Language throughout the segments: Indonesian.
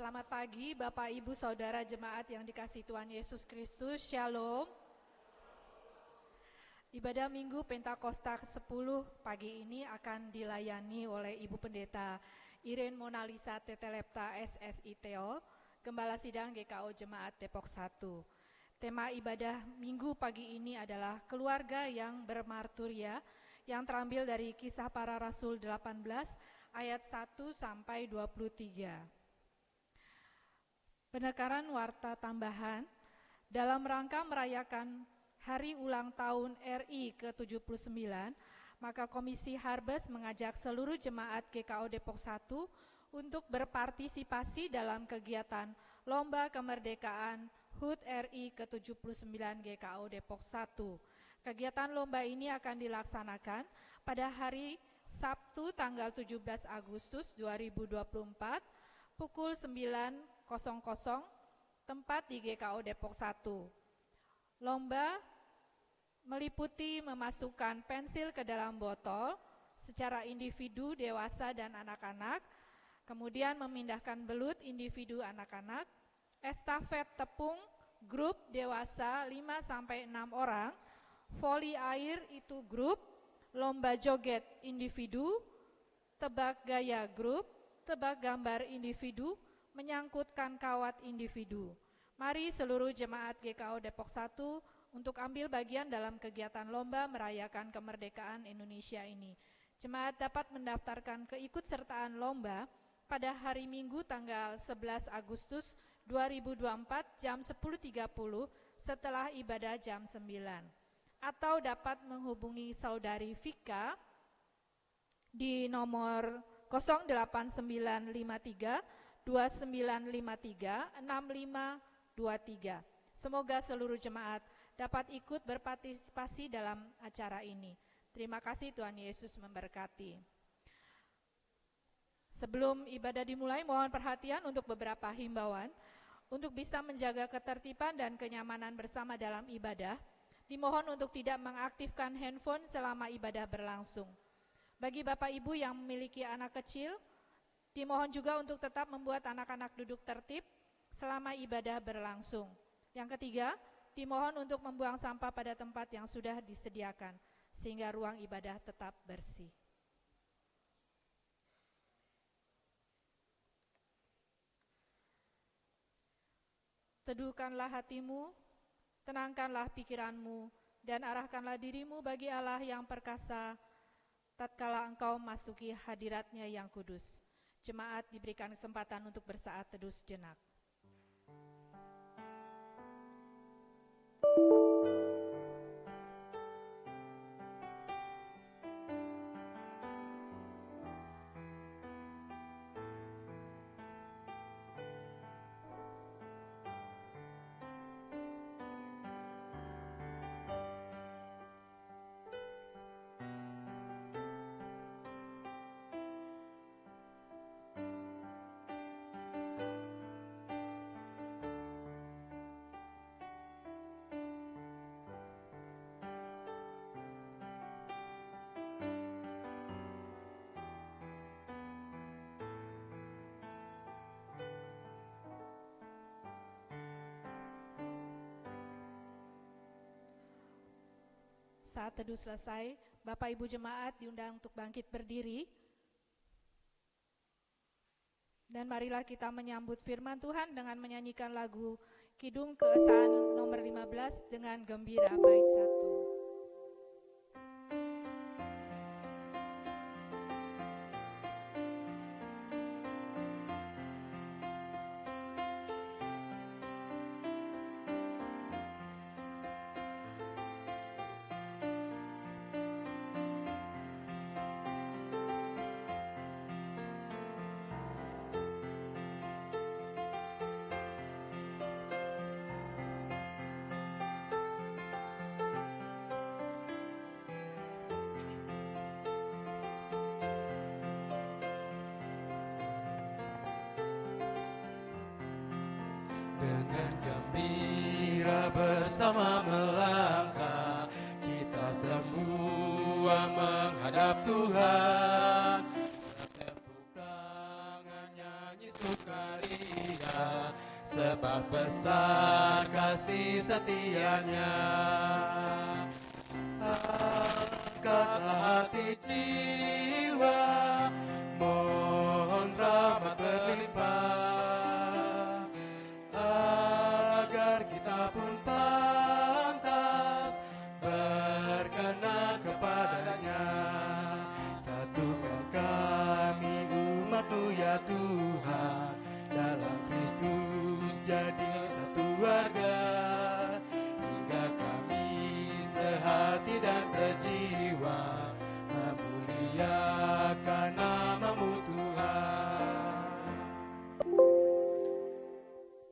Selamat pagi Bapak Ibu Saudara Jemaat yang dikasihi Tuhan Yesus Kristus, Shalom. Ibadah Minggu Pentakosta ke-10 pagi ini akan dilayani oleh Ibu Pendeta Irene Monalisa Tetelepta SSI Theo, Gembala Sidang GKO Jemaat Depok 1. Tema ibadah Minggu pagi ini adalah keluarga yang bermarturia, yang terambil dari Kisah Para Rasul 18 ayat 1 sampai 23. Penekaran warta tambahan dalam rangka merayakan Hari Ulang Tahun RI ke-79, maka Komisi Harvest mengajak seluruh jemaat GKO Depok 1 untuk berpartisipasi dalam kegiatan Lomba Kemerdekaan HUT RI ke-79 GKO Depok 1. Kegiatan lomba ini akan dilaksanakan pada hari Sabtu tanggal 17 Agustus 2024 pukul 9.00 tempat di GKO Depok 1. Lomba meliputi memasukkan pensil ke dalam botol secara individu, dewasa, dan anak-anak, kemudian memindahkan belut individu anak-anak, estafet tepung grup dewasa 5-6 orang, voli air itu grup, lomba joget individu, tebak gaya grup, tebak gambar individu, menyangkutkan kawat individu. Mari seluruh jemaat GKO Depok 1 untuk ambil bagian dalam kegiatan lomba merayakan kemerdekaan Indonesia ini. Jemaat dapat mendaftarkan keikutsertaan lomba pada hari Minggu tanggal 11 Agustus 2024 jam 10.30 setelah ibadah jam 9. Atau dapat menghubungi Saudari Vika di nomor 08953 2953 6523. Semoga seluruh jemaat dapat ikut berpartisipasi dalam acara ini. Terima kasih, Tuhan Yesus memberkati. Sebelum ibadah dimulai, mohon perhatian untuk beberapa himbauan. Untuk bisa menjaga ketertiban dan kenyamanan bersama dalam ibadah, dimohon untuk tidak mengaktifkan handphone selama ibadah berlangsung. Bagi Bapak Ibu yang memiliki anak kecil, dimohon juga untuk tetap membuat anak-anak duduk tertib selama ibadah berlangsung. Yang ketiga, dimohon untuk membuang sampah pada tempat yang sudah disediakan, sehingga ruang ibadah tetap bersih. Teduhkanlah hatimu, tenangkanlah pikiranmu, dan arahkanlah dirimu bagi Allah yang perkasa, tatkala engkau masuki hadirat-Nya yang kudus. Jemaat diberikan kesempatan untuk bersaat teduh sejenak. Saat teduh selesai, Bapak Ibu Jemaat diundang untuk bangkit berdiri. Dan marilah kita menyambut firman Tuhan dengan menyanyikan lagu Kidung Keesaan nomor 15 dengan gembira bait 1. Dengan gembira bersama melangkah, kita semua menghadap Tuhan. Tepuk tangan nyanyi bersukaria, sebab besar kasih setianya. Angkatlah hati jiwa, mohon rahmat berlimpah, agar kita pun pantas berkenan kepadanya. Satukan kami umat-Mu ya Tuhan, dalam Kristus jadi satu warga, hingga kami sehati dan sejiwa memuliakan nama-Mu Tuhan.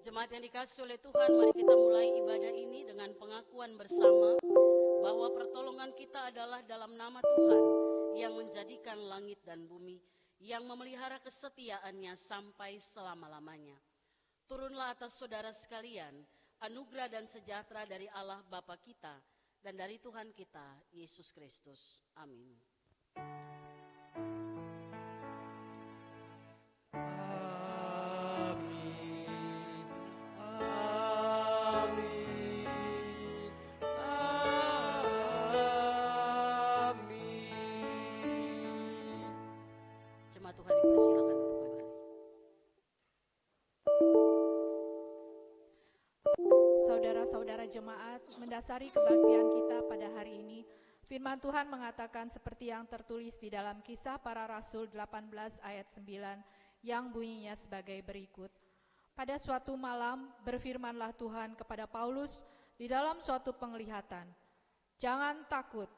Jemaat yang dikasihi oleh Tuhan, mari kita mulai ibadah ini dengan pengakuan bersama bahwa pertolongan kita adalah dalam nama Tuhan yang menjadikan langit dan bumi, yang memelihara kesetiaannya sampai selama-lamanya. Turunlah atas saudara sekalian anugerah dan sejahtera dari Allah Bapa kita dan dari Tuhan kita Yesus Kristus. Amin. Jemaat Tuhan dipersilakan duduk kembali. Saudara-saudara jemaat, mendasari kebaktian kita pada hari ini, firman Tuhan mengatakan seperti yang tertulis di dalam Kisah Para Rasul 18 ayat 9 yang bunyinya sebagai berikut. Pada suatu malam berfirmanlah Tuhan kepada Paulus di dalam suatu penglihatan, "Jangan takut,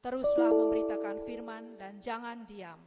teruslah memberitakan firman dan jangan diam."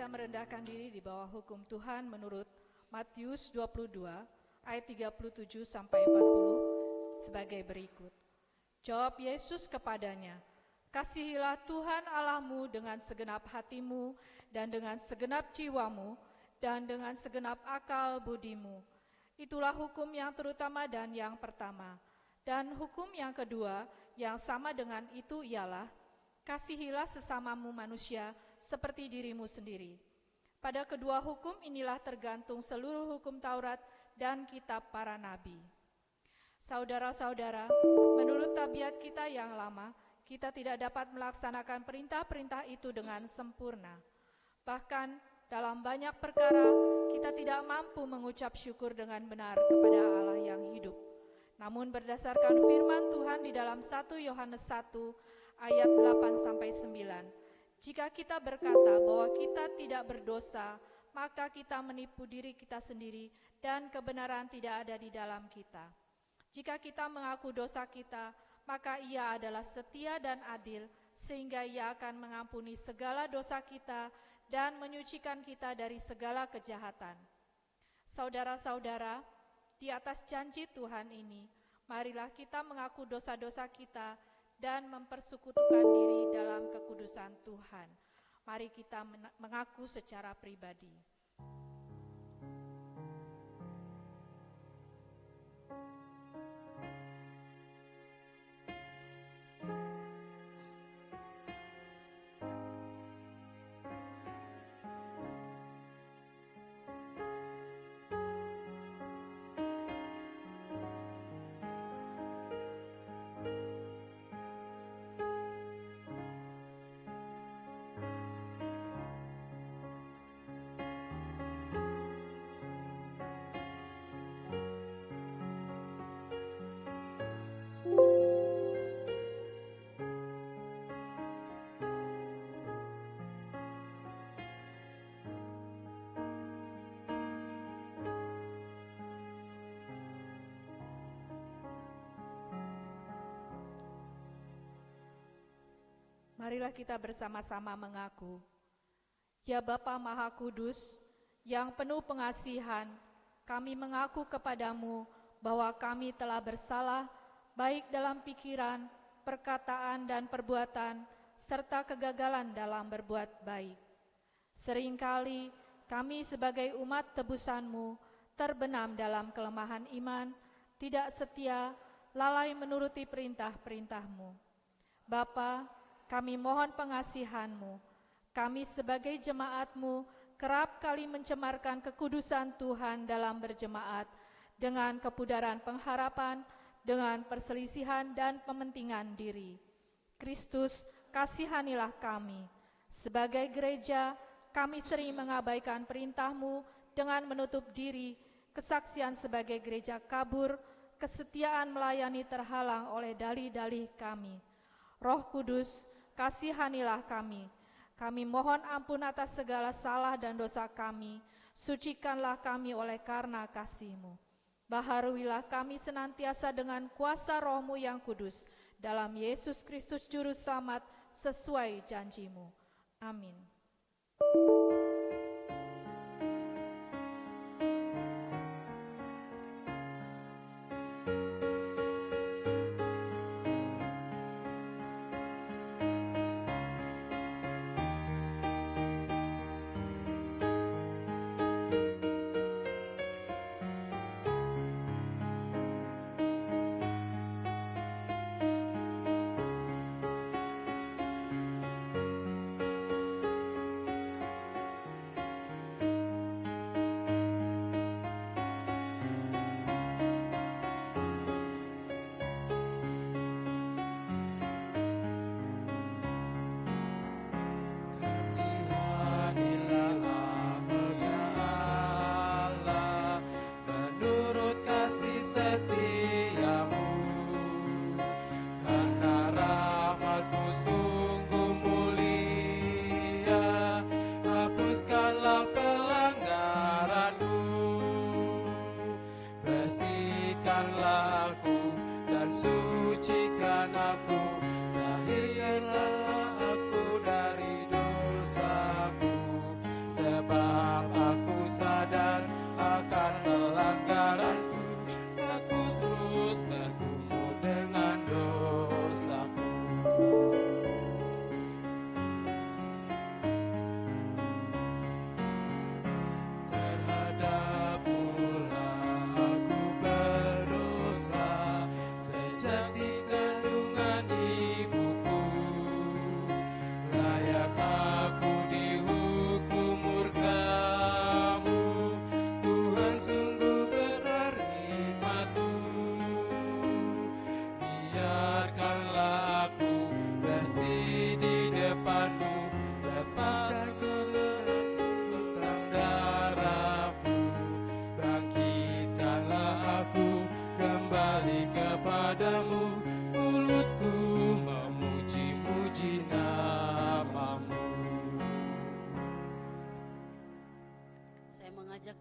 Merendahkan diri di bawah hukum Tuhan menurut Matius 22 ayat 37 sampai 40 sebagai berikut. Jawab Yesus kepadanya, "Kasihilah Tuhan Allahmu dengan segenap hatimu dan dengan segenap jiwamu dan dengan segenap akal budimu. Itulah hukum yang terutama dan yang pertama. Dan hukum yang kedua yang sama dengan itu ialah, Kasihilah sesamamu manusia seperti dirimu sendiri. Pada kedua hukum inilah tergantung seluruh hukum Taurat dan kitab para nabi. Saudara-saudara, menurut tabiat kita yang lama, kita tidak dapat melaksanakan perintah-perintah itu dengan sempurna. Bahkan dalam banyak perkara, kita tidak mampu mengucap syukur dengan benar kepada Allah yang hidup. Namun berdasarkan firman Tuhan di dalam 1 Yohanes 1 ayat 8-9, jika kita berkata bahwa kita tidak berdosa, maka kita menipu diri kita sendiri dan kebenaran tidak ada di dalam kita. Jika kita mengaku dosa kita, maka Ia adalah setia dan adil, sehingga Ia akan mengampuni segala dosa kita dan menyucikan kita dari segala kejahatan. Saudara-saudara, di atas janji Tuhan ini, marilah kita mengaku dosa-dosa kita dan mempersekutukan diri dalam kekudusan Tuhan. Mari kita mengaku secara pribadi. Marilah kita bersama-sama mengaku, Ya Bapa Maha Kudus, yang penuh pengasihan, kami mengaku kepadamu bahwa kami telah bersalah, baik dalam pikiran, perkataan, dan perbuatan, serta kegagalan dalam berbuat baik. Seringkali kami sebagai umat tebusan-Mu terbenam dalam kelemahan iman, tidak setia, lalai menuruti perintah-perintah-Mu. Bapa, kami mohon pengasihan-Mu. Kami sebagai jemaat-Mu kerap kali mencemarkan kekudusan Tuhan dalam berjemaat dengan kepudaran pengharapan, dengan perselisihan dan pementingan diri. Kristus, kasihanilah kami. Sebagai gereja, kami sering mengabaikan perintah-Mu dengan menutup diri, kesaksian sebagai gereja kabur, kesetiaan melayani terhalang oleh dalih-dalih kami. Roh Kudus, kasihanilah kami. Kami mohon ampun atas segala salah dan dosa kami. Sucikanlah kami oleh karena kasih-Mu. Baharuilah kami senantiasa dengan kuasa Roh-Mu yang kudus. Dalam Yesus Kristus Juru Selamat sesuai janji-Mu. Amin.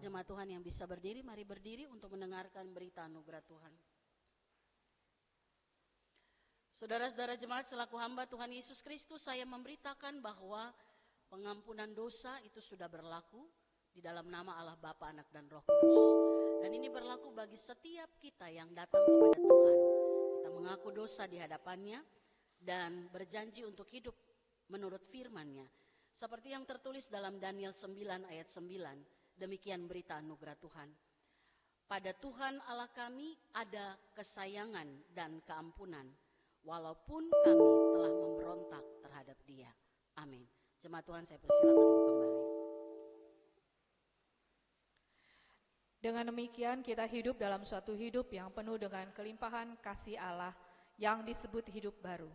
jemaat Tuhan yang bisa berdiri, mari berdiri untuk mendengarkan berita anugerah Tuhan. Saudara-saudara jemaat, selaku hamba Tuhan Yesus Kristus, saya memberitakan bahwa pengampunan dosa itu sudah berlaku di dalam nama Allah Bapa, Anak, dan Roh Kudus. Dan ini berlaku bagi setiap kita yang datang kepada Tuhan. Kita mengaku dosa di hadapannya dan berjanji untuk hidup menurut firman-Nya. Seperti yang tertulis dalam Daniel 9 ayat 9, demikian berita anugerah Tuhan. Pada Tuhan Allah kami ada kesayangan dan keampunan, walaupun kami telah memberontak terhadap Dia. Amin. Jemaat Tuhan, saya persilakan duduk kembali. Dengan demikian kita hidup dalam suatu hidup yang penuh dengan kelimpahan kasih Allah yang disebut hidup baru.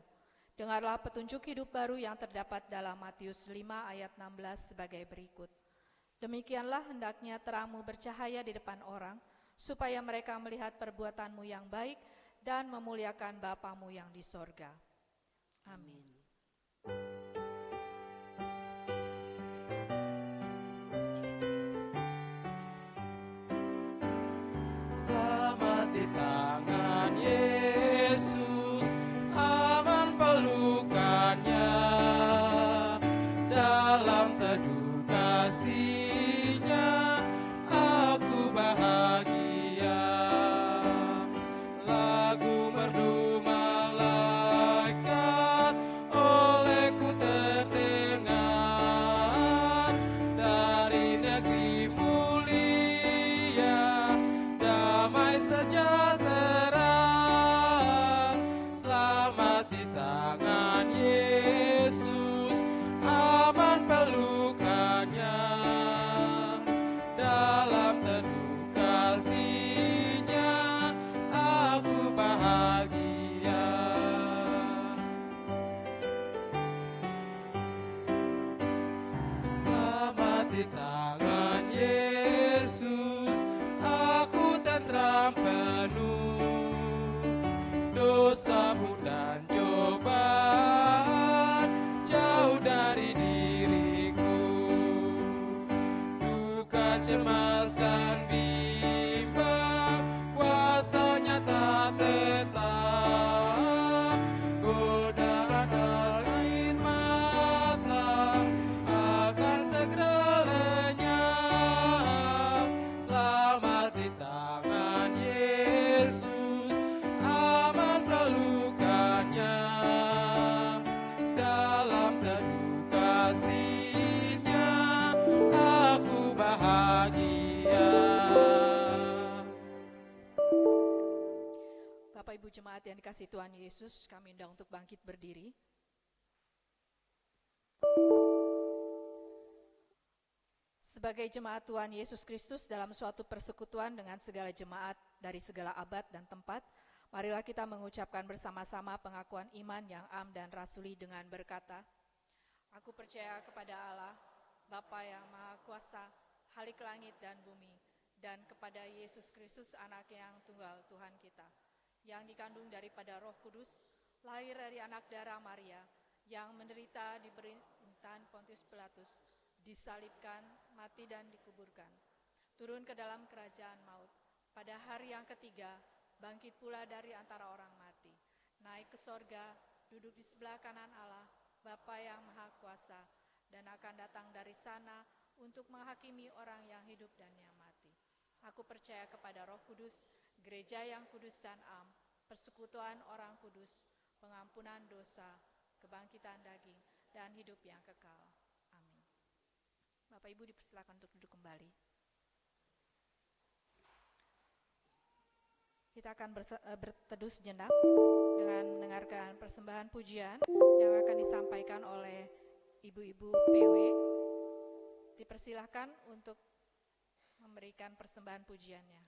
Dengarlah petunjuk hidup baru yang terdapat dalam Matius 5 ayat 16 sebagai berikut. Demikianlah hendaknya terangmu bercahaya di depan orang, supaya mereka melihat perbuatanmu yang baik dan memuliakan Bapamu yang di sorga. Amin. Selamat di tangan Yesus, aman pelukannya, dalam teduh kasih-Nya aku bahagia. Lagu merdu malaikat olehku terdengar, dari negeri mulia damai sejahtera. Selamat di tangan Yesus, aman pelukannya, dalam teduh kasih-Nya aku bahagia. Selamat di tangan Yesus, aku tentram penuh. Dosa pun dan cobaan jauh dari diriku. Duka, cemas, dan bimbang kuasa-Nya tak tetap. Godaan angin mata akan segera lenyap. Selamat di tangan Yesus, aman pelukannya, dalam teduh kasih-Nya aku bahagia. Bapak Ibu jemaat yang dikasihi Tuhan Yesus, kami undang untuk bangkit berdiri. Sebagai jemaat Tuhan Yesus Kristus dalam suatu persekutuan dengan segala jemaat dari segala abad dan tempat, marilah kita mengucapkan bersama-sama pengakuan iman yang am dan rasuli dengan berkata, Aku percaya kepada Allah, Bapa yang Maha Kuasa, Halik langit dan bumi, dan kepada Yesus Kristus anak yang tunggal Tuhan kita, yang dikandung daripada Roh Kudus, lahir dari anak darah Maria, yang menderita di pemerintahan Pontius Pilatus, disalibkan, mati dan dikuburkan, turun ke dalam kerajaan maut, pada hari yang ketiga bangkit pula dari antara orang mati, naik ke sorga, duduk di sebelah kanan Allah, Bapa yang Maha Kuasa, dan akan datang dari sana untuk menghakimi orang yang hidup dan yang mati. Aku percaya kepada Roh Kudus, gereja yang kudus dan am, persekutuan orang kudus, pengampunan dosa, kebangkitan daging, dan hidup yang kekal. Amin. Bapak Ibu dipersilakan untuk duduk kembali. Kita akan berteduh sejenak dengan mendengarkan persembahan pujian yang akan disampaikan oleh Ibu-Ibu PW. Dipersilahkan untuk memberikan persembahan pujiannya.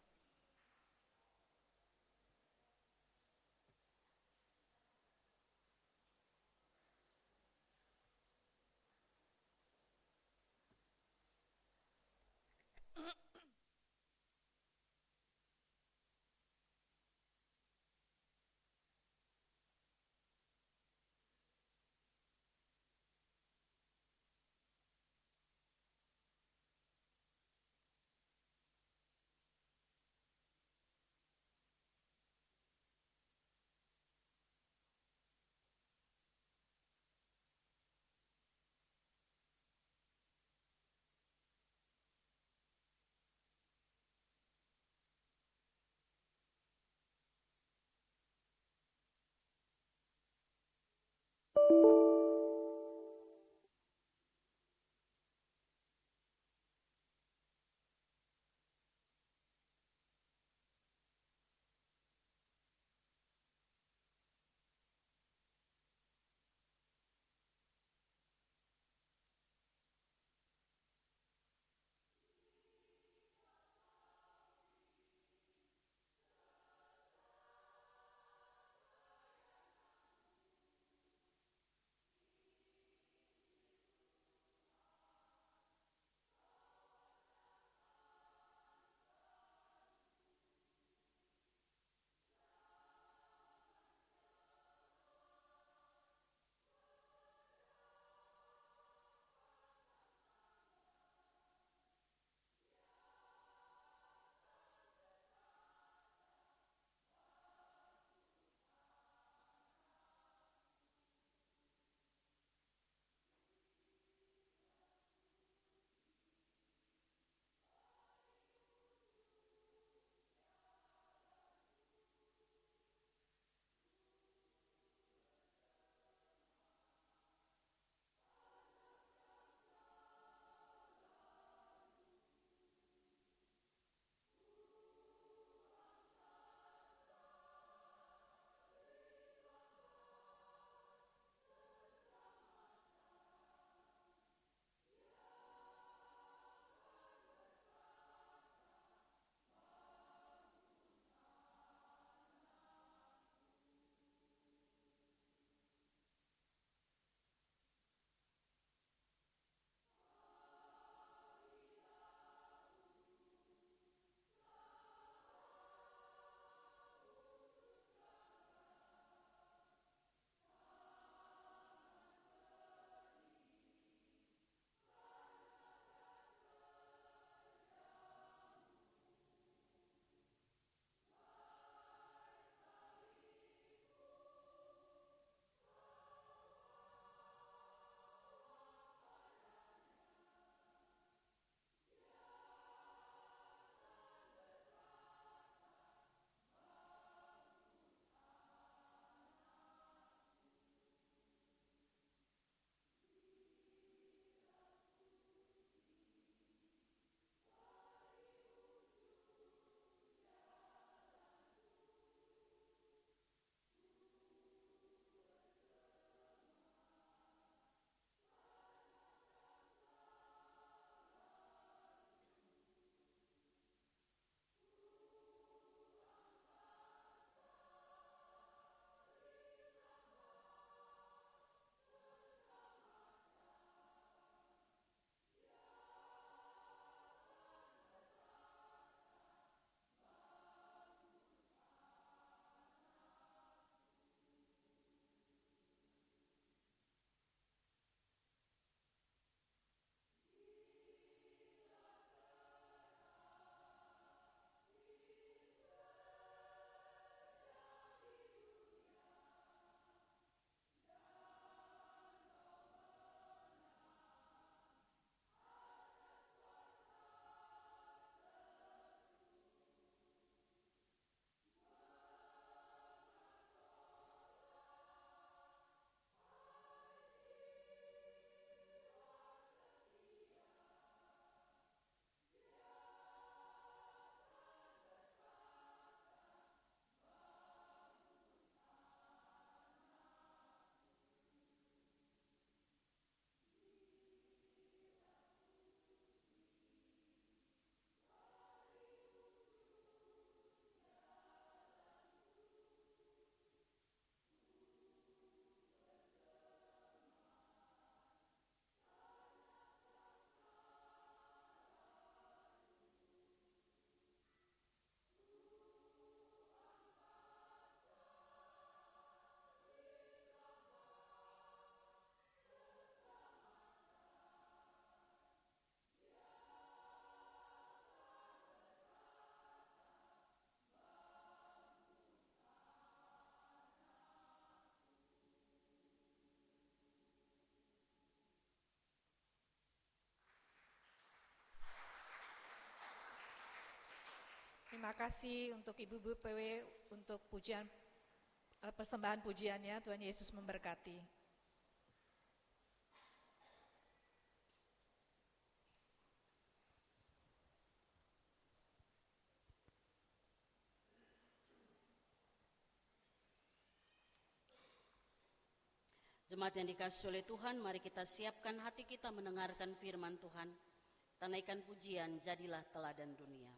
Terima kasih untuk Ibu-ibu PW untuk pujian persembahan pujiannya. Tuhan Yesus memberkati. Jemaat yang dikasihi oleh Tuhan, mari kita siapkan hati kita mendengarkan firman Tuhan. Kita naikkan pujian, jadilah teladan dunia.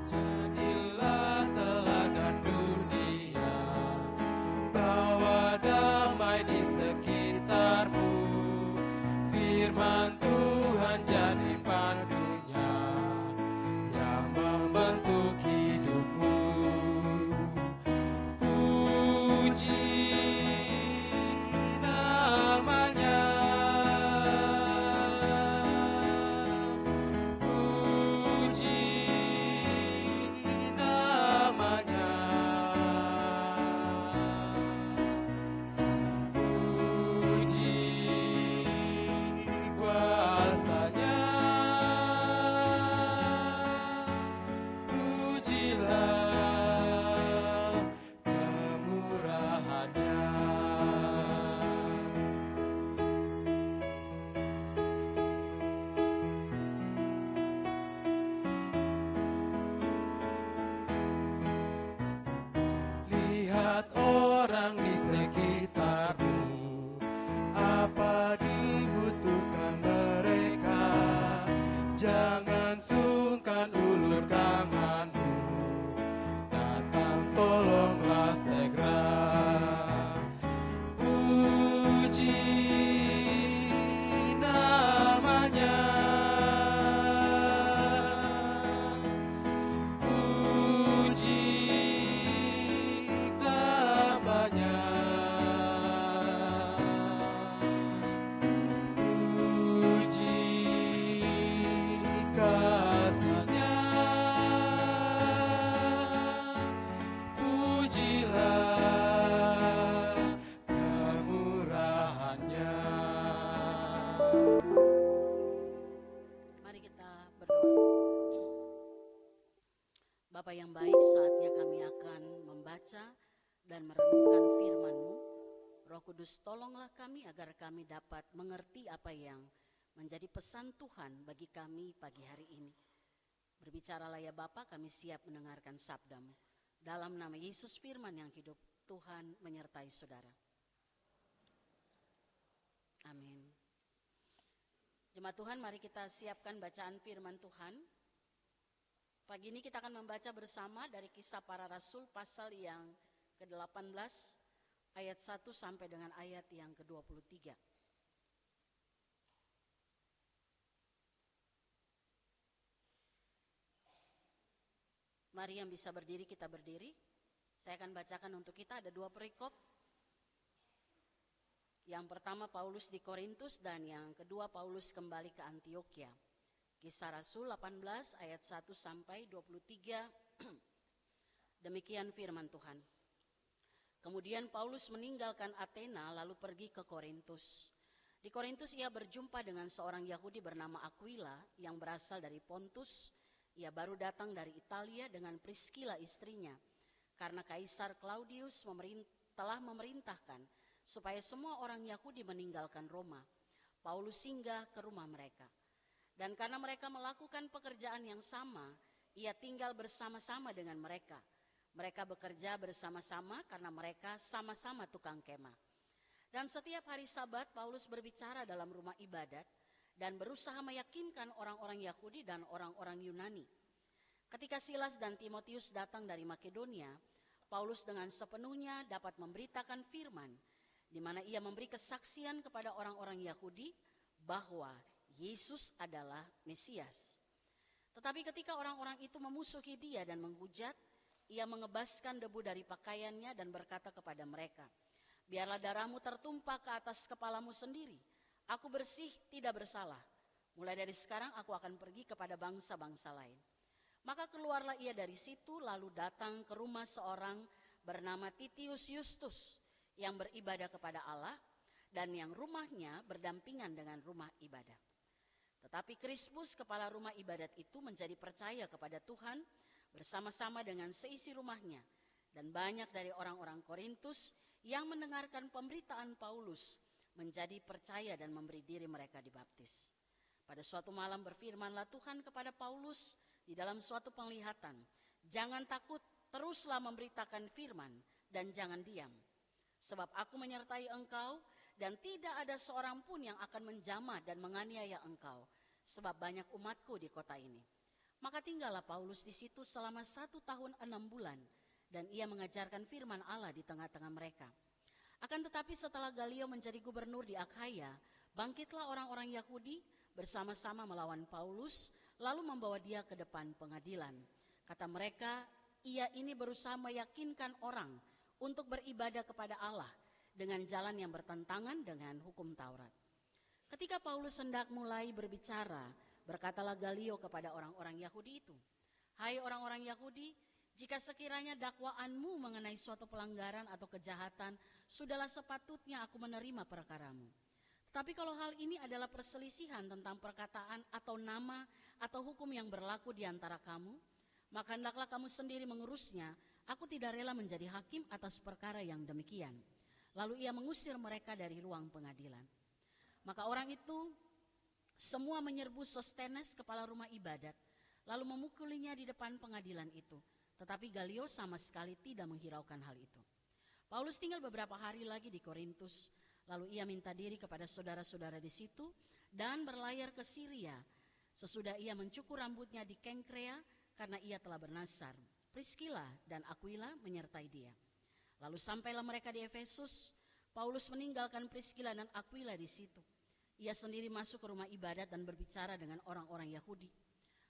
Jadilah teladan dunia, bawa damai di sekitarmu. Firman Tuhan jadi pandunya yang membentuk hidupmu. Puji namanya, puji namanya, puji kuasanya, pujilah kemurahannya. Lihat orang di sekitarmu, apa dibutuhkan mereka. Jangan sungkan ulur tanganmu, datang tolonglah segera. Puji namanya, puji kuasanya, puji kasihnya, pujilah kemurahannya. Mari kita berdoa. Bapa yang baik, saatnya kami akan membaca dan merenungkan firman-Mu. Roh Kudus, tolonglah kami agar kami dapat mengerti apa yang menjadi pesan Tuhan bagi kami pagi hari ini. Berbicaralah ya Bapa, kami siap mendengarkan sabda-Mu. Dalam nama Yesus firman yang hidup, Tuhan menyertai saudara. Amin. Jemaat Tuhan, mari kita siapkan bacaan firman Tuhan. Pagi ini kita akan membaca bersama dari Kisah Para Rasul pasal yang ke-18 ayat 1 sampai dengan ayat yang ke-23. Mari yang bisa berdiri, kita berdiri. Saya akan bacakan untuk kita, ada 2 perikop. Yang pertama Paulus di Korintus dan yang kedua Paulus kembali ke Antioquia. Kisah Rasul 18 ayat 1 sampai 23. Demikian firman Tuhan. Kemudian Paulus meninggalkan Athena lalu pergi ke Korintus. Di Korintus ia berjumpa dengan seorang Yahudi bernama Aquila yang berasal dari Pontus. Ia baru datang dari Italia dengan Priscilla istrinya, karena Kaisar Claudius telah memerintahkan supaya semua orang Yahudi meninggalkan Roma. Paulus singgah ke rumah mereka. Dan karena mereka melakukan pekerjaan yang sama, ia tinggal bersama-sama dengan mereka. Mereka bekerja bersama-sama karena mereka sama-sama tukang kemah. Dan setiap hari Sabat Paulus berbicara dalam rumah ibadat dan berusaha meyakinkan orang-orang Yahudi dan orang-orang Yunani. Ketika Silas dan Timotius datang dari Makedonia, Paulus dengan sepenuhnya dapat memberitakan firman, di mana ia memberi kesaksian kepada orang-orang Yahudi bahwa Yesus adalah Mesias. Tetapi ketika orang-orang itu memusuhi dia dan menghujat, ia mengebaskan debu dari pakaiannya dan berkata kepada mereka, "Biarlah darahmu tertumpah ke atas kepalamu sendiri. Aku bersih, tidak bersalah. Mulai dari sekarang aku akan pergi kepada bangsa-bangsa lain." Maka keluarlah ia dari situ lalu datang ke rumah seorang bernama Titius Justus yang beribadah kepada Allah dan yang rumahnya berdampingan dengan rumah ibadah. Tetapi Krispus kepala rumah ibadat itu menjadi percaya kepada Tuhan bersama-sama dengan seisi rumahnya, dan banyak dari orang-orang Korintus yang mendengarkan pemberitaan Paulus menjadi percaya dan memberi diri mereka dibaptis. Pada suatu malam berfirmanlah Tuhan kepada Paulus di dalam suatu penglihatan, "Jangan takut, teruslah memberitakan firman dan jangan diam. Sebab aku menyertai engkau dan tidak ada seorang pun yang akan menjamah dan menganiaya engkau, sebab banyak umatku di kota ini." Maka tinggallah Paulus di situ selama 1 tahun 6 bulan dan ia mengajarkan firman Allah di tengah-tengah mereka. Akan tetapi setelah Galio menjadi gubernur di Akhaya, bangkitlah orang-orang Yahudi bersama-sama melawan Paulus, lalu membawa dia ke depan pengadilan. Kata mereka, ia ini berusaha meyakinkan orang untuk beribadah kepada Allah dengan jalan yang bertentangan dengan hukum Taurat. Ketika Paulus hendak mulai berbicara, berkatalah Galio kepada orang-orang Yahudi itu, "Hai orang-orang Yahudi, jika sekiranya dakwaanmu mengenai suatu pelanggaran atau kejahatan, sudahlah sepatutnya aku menerima perkaramu. Tapi kalau hal ini adalah perselisihan tentang perkataan atau nama atau hukum yang berlaku di antara kamu, maka hendaklah kamu sendiri mengurusnya. Aku tidak rela menjadi hakim atas perkara yang demikian." Lalu ia mengusir mereka dari ruang pengadilan. Maka orang itu semua menyerbu Sostenes kepala rumah ibadat, lalu memukulinya di depan pengadilan itu. Tetapi Galio sama sekali tidak menghiraukan hal itu. Paulus tinggal beberapa hari lagi di Korintus. Lalu ia minta diri kepada saudara-saudara di situ dan berlayar ke Syria. Sesudah ia mencukur rambutnya di Kengkrea karena ia telah bernasar. Priskila dan Aquila menyertai dia. Lalu sampailah mereka di Efesus. Paulus meninggalkan Priskila dan Aquila di situ. Ia sendiri masuk ke rumah ibadat dan berbicara dengan orang-orang Yahudi.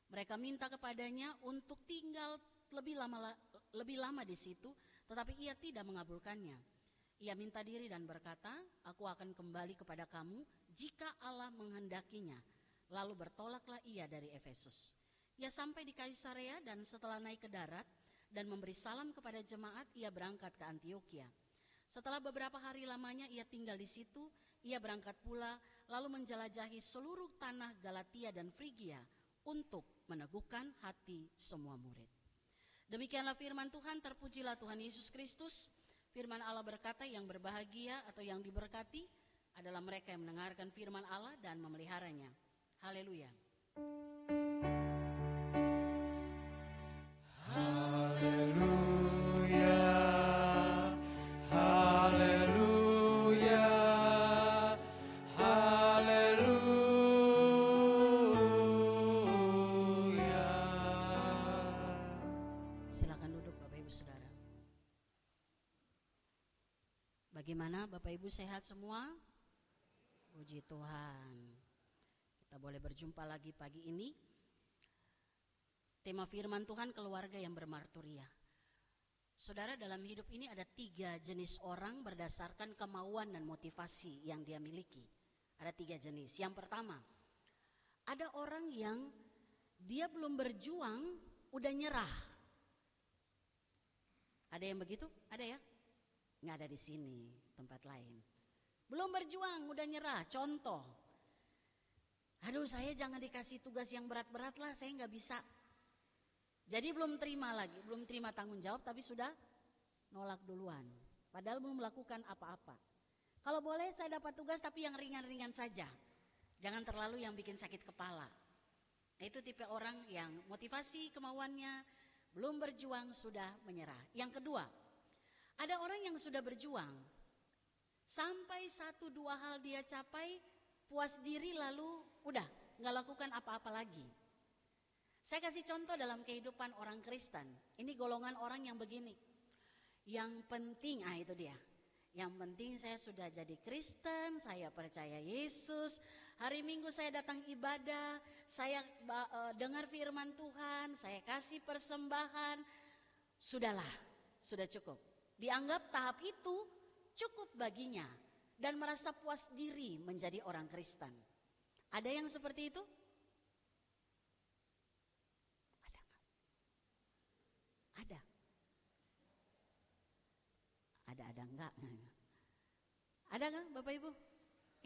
Mereka minta kepadanya untuk tinggal lebih lama di situ, tetapi ia tidak mengabulkannya. Ia minta diri dan berkata, "Aku akan kembali kepada kamu jika Allah menghendakinya." Lalu bertolaklah ia dari Efesus. Ia sampai di Kaisarea dan setelah naik ke darat dan memberi salam kepada jemaat, ia berangkat ke Antiokhia. Setelah beberapa hari lamanya ia tinggal di situ, ia berangkat pula lalu menjelajahi seluruh tanah Galatia dan Frigia untuk meneguhkan hati semua murid. Demikianlah firman Tuhan, terpujilah Tuhan Yesus Kristus. Firman Allah berkata, yang berbahagia atau yang diberkati adalah mereka yang mendengarkan firman Allah dan memeliharanya. Haleluya. Haleluya, haleluya, haleluya. Silakan duduk Bapak Ibu Saudara. Bagaimana Bapak Ibu, sehat semua? Puji Tuhan. Kita boleh berjumpa lagi pagi ini. Tema firman Tuhan, keluarga yang bermarturia. Saudara, dalam hidup ini ada 3 jenis orang berdasarkan kemauan dan motivasi yang dia miliki. Ada 3 jenis. Yang pertama, ada orang yang dia belum berjuang udah nyerah. Ada yang begitu? Ada ya? Nggak ada di sini, tempat lain. Belum berjuang udah nyerah. Contoh, aduh saya jangan dikasih tugas yang berat-berat lah, saya nggak bisa. Jadi belum terima lagi, belum terima tanggung jawab tapi sudah nolak duluan. Padahal belum melakukan apa-apa. Kalau boleh saya dapat tugas tapi yang ringan-ringan saja. Jangan terlalu yang bikin sakit kepala. Nah, itu tipe orang yang motivasi kemauannya belum berjuang sudah menyerah. Yang kedua, ada orang yang sudah berjuang Sampai 1-2 hal dia capai, puas diri lalu udah gak lakukan apa-apa lagi. Saya kasih contoh dalam kehidupan orang Kristen. Ini golongan orang yang begini. Yang penting, itu dia. Yang penting saya sudah jadi Kristen, saya percaya Yesus. Hari Minggu saya datang ibadah, saya dengar firman Tuhan, saya kasih persembahan. Sudahlah, sudah cukup. Dianggap tahap itu cukup baginya dan merasa puas diri menjadi orang Kristen. Ada yang seperti itu? Ada nggak? Ada. Ada enggak? Ada nggak Bapak Ibu?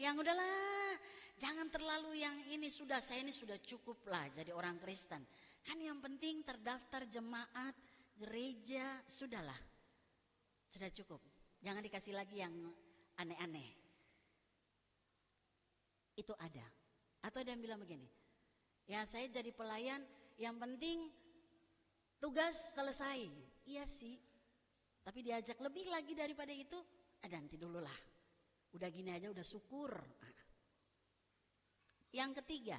Yang udahlah, jangan terlalu yang ini sudah, saya ini sudah cukup lah jadi orang Kristen. Kan yang penting terdaftar jemaat, gereja, sudahlah. Sudah cukup. Jangan dikasih lagi yang aneh-aneh. Itu ada. Atau ada yang bilang begini, ya saya jadi pelayan, yang penting tugas selesai. Iya sih, tapi diajak lebih lagi daripada itu, nanti dulu lah. Udah gini aja udah syukur. Yang ketiga,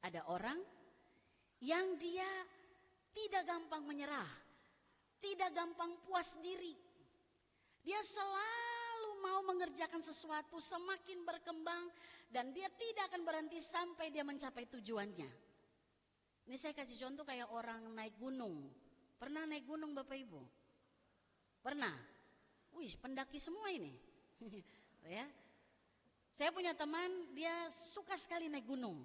ada orang yang dia tidak gampang menyerah, tidak gampang puas diri. Dia selalu mau mengerjakan sesuatu, semakin berkembang, dan dia tidak akan berhenti sampai dia mencapai tujuannya. Ini saya kasih contoh kayak orang naik gunung. Pernah naik gunung Bapak Ibu? Pernah? Wih, pendaki semua ini. Ya. Saya punya teman, dia suka sekali naik gunung.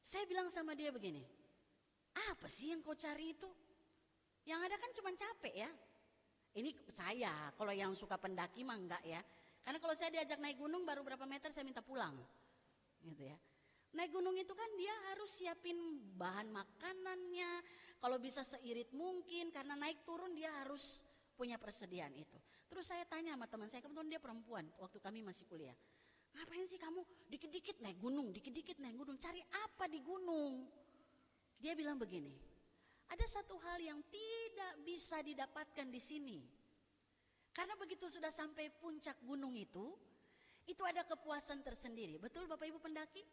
Saya bilang sama dia begini, apa sih yang kau cari itu? Yang ada kan cuma capek ya. Ini saya, kalau yang suka pendaki mah enggak ya. Karena kalau saya diajak naik gunung baru berapa meter saya minta pulang. Gitu ya. Naik gunung itu kan dia harus siapin bahan makanannya, kalau bisa seirit mungkin, karena naik turun dia harus punya persediaan itu. Terus saya tanya sama teman saya, kebetulan dia perempuan waktu kami masih kuliah. Ngapain sih kamu dikit-dikit naik gunung, dikit-dikit naik gunung, cari apa di gunung? Dia bilang begini, ada satu hal yang tidak bisa didapatkan di sini. Karena begitu sudah sampai puncak gunung itu ada kepuasan tersendiri. Betul Bapak Ibu pendaki?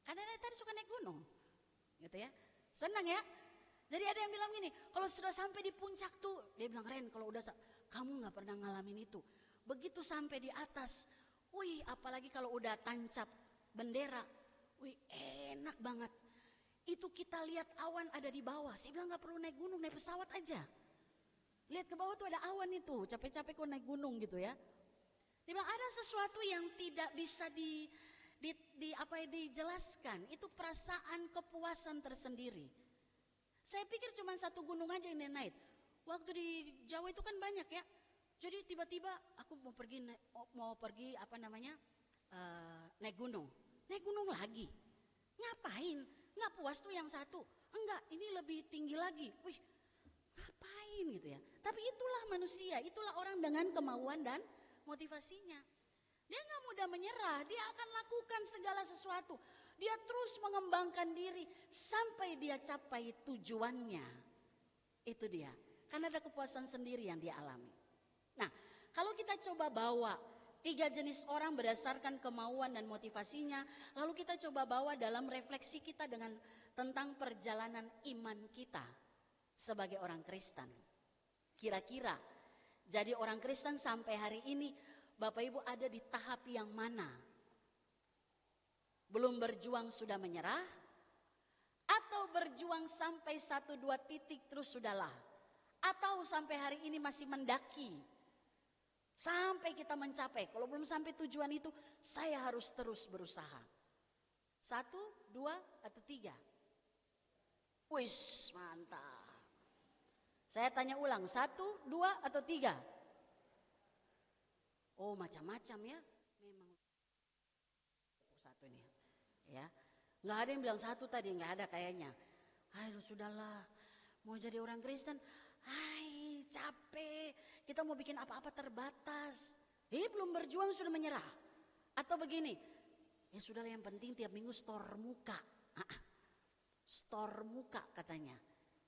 Karena tadi suka naik gunung, gitu ya. Senang ya. Jadi ada yang bilang gini, kalau sudah sampai di puncak tuh, dia bilang Ren, kalau udah kamu nggak pernah ngalamin itu. Begitu sampai di atas, wih, apalagi kalau udah tancap bendera, wih, enak banget. Itu kita lihat awan ada di bawah. Saya bilang nggak perlu naik gunung, naik pesawat aja. Lihat ke bawah tuh ada awan itu, capek-capek kok naik gunung gitu ya. Dia bilang ada sesuatu yang tidak bisa dijelaskan. Itu perasaan kepuasan tersendiri. Saya pikir cuma satu gunung aja yang dia naik. Waktu di Jawa itu kan banyak ya. Jadi tiba-tiba aku mau pergi naik gunung. Naik gunung lagi. Ngapain? Nggak puas tuh yang satu. Enggak, ini lebih tinggi lagi. Wih, ngapain gitu ya. Tapi itulah manusia, itulah orang dengan kemauan dan motivasinya. Dia nggak mudah menyerah, dia akan lakukan segala sesuatu. Dia terus mengembangkan diri sampai dia capai tujuannya. Itu dia, karena ada kepuasan sendiri yang dia alami. Nah, kalau kita coba bawa 3 jenis orang berdasarkan kemauan dan motivasinya, lalu kita coba bawa dalam refleksi kita tentang perjalanan iman kita sebagai orang Kristen. Kira-kira jadi orang Kristen sampai hari ini, Bapak Ibu ada di tahap yang mana? Belum berjuang sudah menyerah? Atau berjuang sampai 1-2 titik terus sudahlah? Atau sampai hari ini masih mendaki? Sampai kita mencapai, kalau belum sampai tujuan itu, saya harus terus berusaha. 1, 2, atau 3? Wis, mantap. Saya tanya ulang, 1, 2, atau 3? Oh, macam-macam ya. Memang satu ini, ya. Nggak ada yang bilang 1 tadi, nggak ada kayaknya. Aduh, sudahlah, mau jadi orang Kristen, capek. Kita mau bikin apa-apa terbatas. Belum berjuang sudah menyerah. Atau begini, ya sudahlah yang penting tiap minggu store muka. Store muka katanya.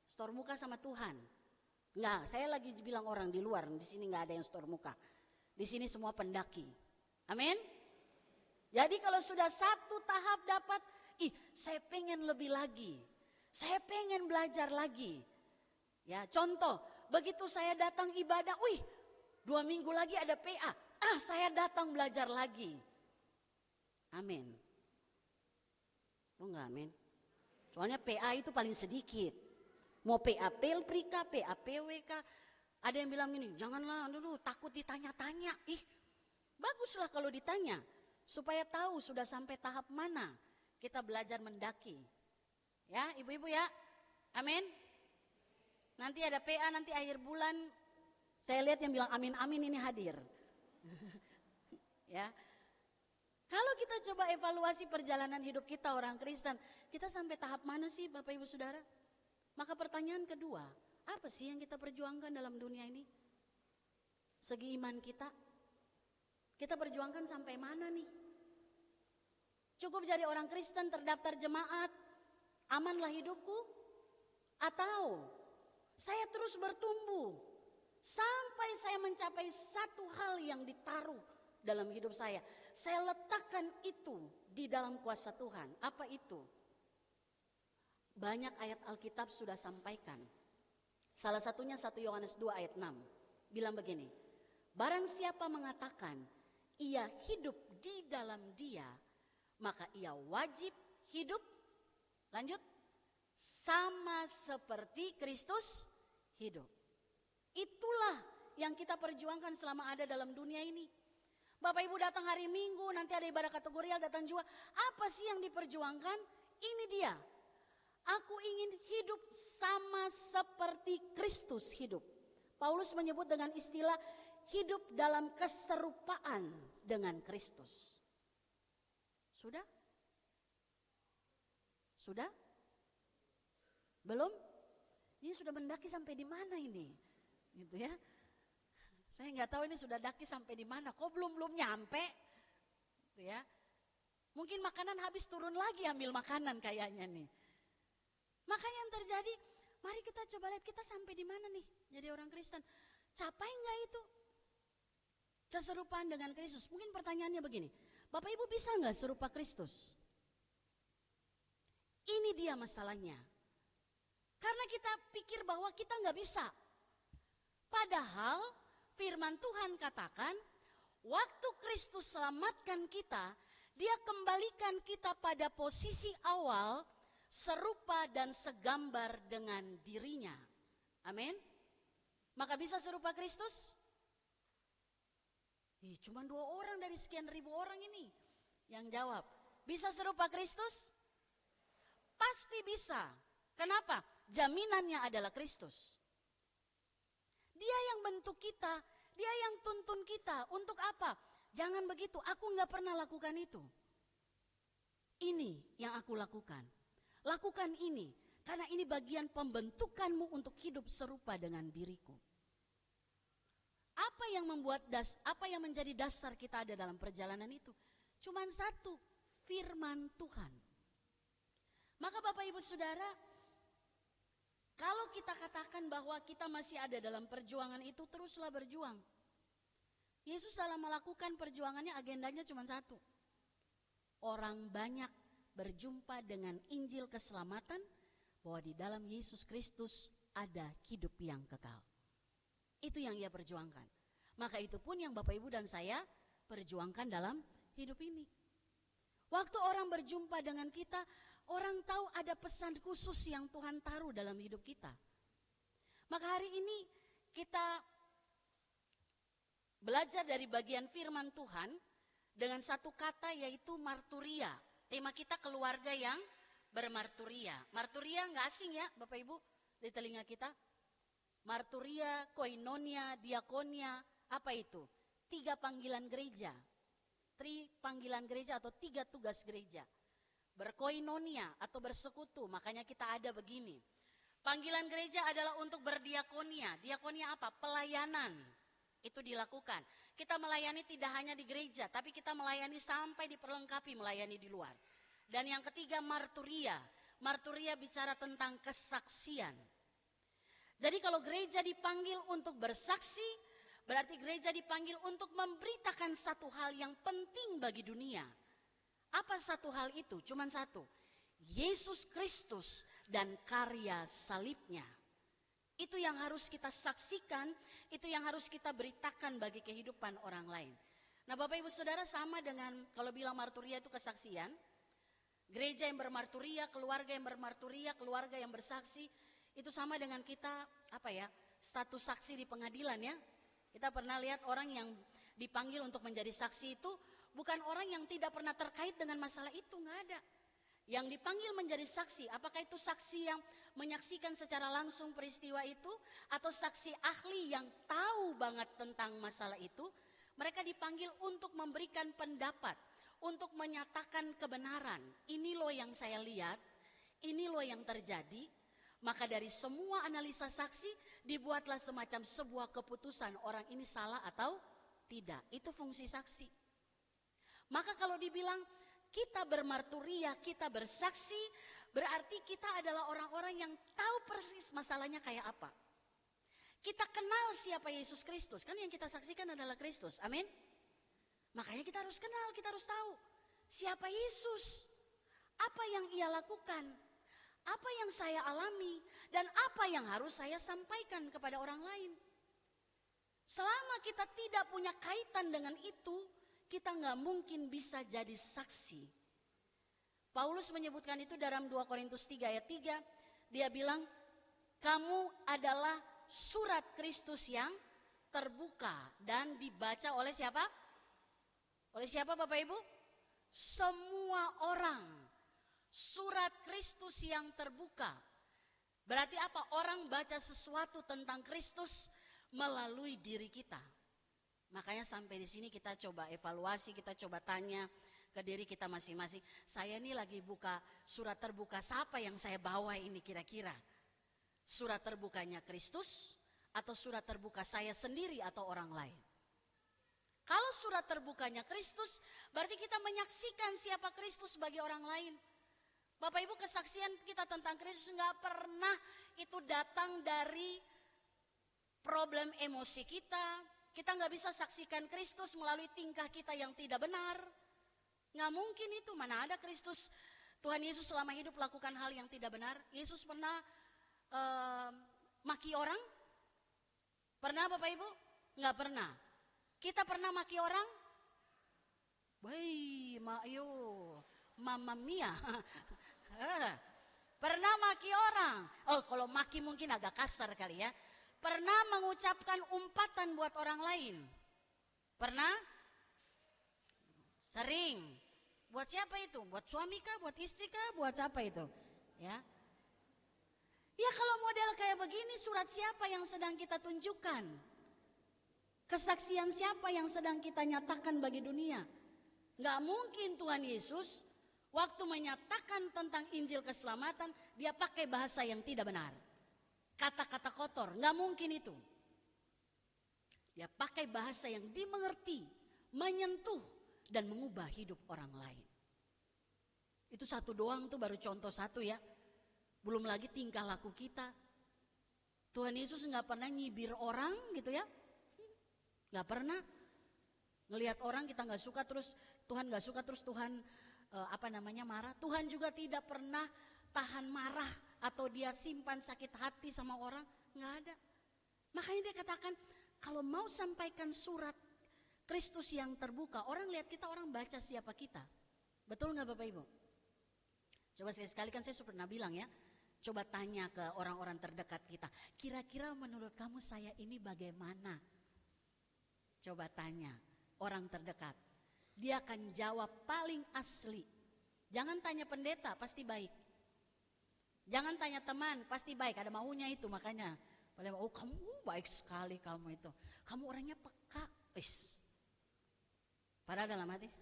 Store muka sama Tuhan. Enggak, saya lagi bilang orang di luar, di sini nggak ada yang store muka. Di sini semua pendaki. Amin. Jadi kalau sudah satu tahap dapat, saya pengen lebih lagi. Saya pengen belajar lagi. Ya, contoh, begitu saya datang ibadah, 2 minggu lagi ada PA. Saya datang belajar lagi. Amin. Oh enggak amin. Soalnya PA itu paling sedikit. Mau PA Pelprika, PA PWK. Ada yang bilang gini, janganlah dulu takut ditanya-tanya. Baguslah kalau ditanya. Supaya tahu sudah sampai tahap mana kita belajar mendaki. Ya ibu-ibu ya. Amin. Nanti ada PA nanti akhir bulan. Saya lihat yang bilang amin-amin ini hadir. Ya. Kalau kita coba evaluasi perjalanan hidup kita orang Kristen, kita sampai tahap mana sih Bapak Ibu Saudara? Maka pertanyaan kedua, apa sih yang kita perjuangkan dalam dunia ini? Segi iman kita, kita perjuangkan sampai mana nih? Cukup jadi orang Kristen terdaftar jemaat, amanlah hidupku? Atau saya terus bertumbuh sampai saya mencapai satu hal yang ditaruh dalam hidup saya. Saya letakkan itu di dalam kuasa Tuhan. Apa itu? Banyak ayat Alkitab sudah sampaikan. Salah satunya 1 Yohanes 2 ayat 6. Bilang begini, barang siapa mengatakan ia hidup di dalam dia, maka ia wajib hidup, lanjut, sama seperti Kristus hidup. Itulah yang kita perjuangkan selama ada dalam dunia ini. Bapak Ibu datang hari Minggu, nanti ada ibadah kategorial, datang juga. Apa sih yang diperjuangkan? Ini dia. Aku ingin hidup sama seperti Kristus hidup. Paulus menyebut dengan istilah hidup dalam keserupaan dengan Kristus. Sudah? Sudah? Belum? Ini sudah mendaki sampai di mana ini? Gitu ya. Saya nggak tahu ini sudah daki sampai di mana. Kok belum nyampe? Gitu ya. Mungkin makanan habis, turun lagi ambil makanan kayaknya nih. Makanya yang terjadi, mari kita coba lihat kita sampai di mana nih jadi orang Kristen. Capai nggak itu keserupaan dengan Kristus? Mungkin pertanyaannya begini, Bapak Ibu bisa nggak serupa Kristus? Ini dia masalahnya. Karena kita pikir bahwa kita nggak bisa. Padahal firman Tuhan katakan, waktu Kristus selamatkan kita, Dia kembalikan kita pada posisi awal, serupa dan segambar dengan dirinya. Amin. Maka bisa serupa Kristus? Cuma 2 orang dari sekian ribu orang ini yang jawab. Bisa serupa Kristus? Pasti bisa. Kenapa? Jaminannya adalah Kristus. Dia yang bentuk kita, Dia yang tuntun kita. Untuk apa? Jangan begitu, aku gak pernah lakukan itu. Ini yang aku lakukan. Lakukan ini, karena ini bagian pembentukanmu untuk hidup serupa dengan diriku. Apa yang menjadi dasar kita ada dalam perjalanan itu? Cuman satu, firman Tuhan. Maka Bapak Ibu Saudara, kalau kita katakan bahwa kita masih ada dalam perjuangan itu, teruslah berjuang. Yesus dalam melakukan perjuangannya agendanya cuma satu. Orang banyak berjumpa dengan Injil keselamatan, bahwa di dalam Yesus Kristus ada hidup yang kekal. Itu yang Ia perjuangkan. Maka itu pun yang Bapak Ibu dan saya perjuangkan dalam hidup ini. Waktu orang berjumpa dengan kita, orang tahu ada pesan khusus yang Tuhan taruh dalam hidup kita. Maka hari ini kita belajar dari bagian firman Tuhan dengan satu kata, yaitu marturia. Tema kita keluarga yang bermarturia. Marturia nggak asing ya Bapak Ibu di telinga kita. Marturia, koinonia, diakonia, apa itu? 3 panggilan gereja. 3 panggilan gereja atau 3 tugas gereja. Berkoinonia atau bersekutu, makanya kita ada begini. Panggilan gereja adalah untuk berdiakonia. Diakonia apa? Pelayanan. Itu dilakukan. Kita melayani tidak hanya di gereja, tapi kita melayani sampai diperlengkapi melayani di luar. Dan yang ketiga marturia. Marturia bicara tentang kesaksian. Jadi kalau gereja dipanggil untuk bersaksi, Berarti gereja dipanggil untuk memberitakan satu hal yang penting bagi dunia. Apa satu hal itu? Cuman satu. Yesus Kristus dan karya salibnya. Itu yang harus kita saksikan, itu yang harus kita beritakan bagi kehidupan orang lain. Nah Bapak Ibu Saudara, sama dengan kalau bilang marturia itu kesaksian. Gereja yang bermarturia, keluarga yang bermarturia, keluarga yang bersaksi. Itu sama dengan kita status saksi di pengadilan ya. Kita pernah lihat orang yang dipanggil untuk menjadi saksi itu bukan orang yang tidak pernah terkait dengan masalah itu, nggak ada. Yang dipanggil menjadi saksi, apakah itu saksi yang menyaksikan secara langsung peristiwa itu, atau saksi ahli yang tahu banget tentang masalah itu. Mereka dipanggil untuk memberikan pendapat, untuk menyatakan kebenaran. Ini loh yang saya lihat, ini loh yang terjadi. Maka dari semua analisa saksi dibuatlah semacam sebuah keputusan orang ini salah atau tidak. Itu fungsi saksi. Maka kalau dibilang kita bermarturia, kita bersaksi, berarti kita adalah orang-orang yang tahu persis masalahnya kayak apa. Kita kenal siapa Yesus Kristus, kan yang kita saksikan adalah Kristus, amin. Makanya kita harus kenal, kita harus tahu siapa Yesus, apa yang ia lakukan, apa yang saya alami, dan apa yang harus saya sampaikan kepada orang lain. Selama kita tidak punya kaitan dengan itu, kita nggak mungkin bisa jadi saksi. Paulus menyebutkan itu dalam 2 Korintus 3 ayat 3. Dia bilang, kamu adalah surat Kristus yang terbuka dan dibaca oleh siapa? Oleh siapa Bapak Ibu? Semua orang. Surat Kristus yang terbuka. Berarti apa? Orang baca sesuatu tentang Kristus melalui diri kita. Makanya sampai di sini kita coba evaluasi, kita coba tanya ke diri kita masing-masing. Saya ini lagi buka surat terbuka, siapa yang saya bawa ini kira-kira? Surat terbukanya Kristus atau surat terbuka saya sendiri atau orang lain? Kalau surat terbukanya Kristus, berarti kita menyaksikan siapa Kristus bagi orang lain. Bapak Ibu, kesaksian kita tentang Kristus nggak pernah itu datang dari problem emosi kita. Kita nggak bisa saksikan Kristus melalui tingkah kita yang tidak benar. Nggak mungkin itu, mana ada Kristus. Tuhan Yesus selama hidup lakukan hal yang tidak benar. Yesus pernah maki orang? Pernah Bapak Ibu? Nggak pernah. Kita pernah maki orang? Mamma mia. Pernah maki orang? Oh, kalau maki mungkin agak kasar kali ya. Pernah mengucapkan umpatan buat orang lain? Pernah? Sering. Buat siapa itu? Buat suami kah? Buat istri kah? Buat siapa itu? Ya. Ya kalau model kayak begini, surat siapa yang sedang kita tunjukkan? Kesaksian siapa yang sedang kita nyatakan bagi dunia? Gak mungkin Tuhan Yesus waktu menyatakan tentang Injil keselamatan, dia pakai bahasa yang tidak benar. Kata-kata kotor, gak mungkin itu. Dia pakai bahasa yang dimengerti, menyentuh, dan mengubah hidup orang lain. Itu satu doang tuh, baru contoh satu ya. Belum lagi tingkah laku kita. Tuhan Yesus gak pernah nyibir orang gitu ya. Gak pernah. Ngelihat orang kita gak suka terus, Tuhan gak suka terus Tuhan marah. Tuhan juga tidak pernah tahan marah atau dia simpan sakit hati sama orang, nggak ada. Makanya dia katakan kalau mau sampaikan surat Kristus yang terbuka, orang lihat kita, orang baca siapa kita. Betul nggak Bapak Ibu? Coba sekali-sekali, kan saya pernah bilang ya, coba tanya ke orang-orang terdekat kita, kira-kira menurut kamu saya ini bagaimana? Coba tanya orang terdekat, dia akan jawab paling asli. Jangan tanya pendeta, pasti baik. Jangan tanya teman, pasti baik, ada maunya itu makanya. Oh kamu baik sekali kamu itu, kamu orangnya peka. Padahal dalam hati,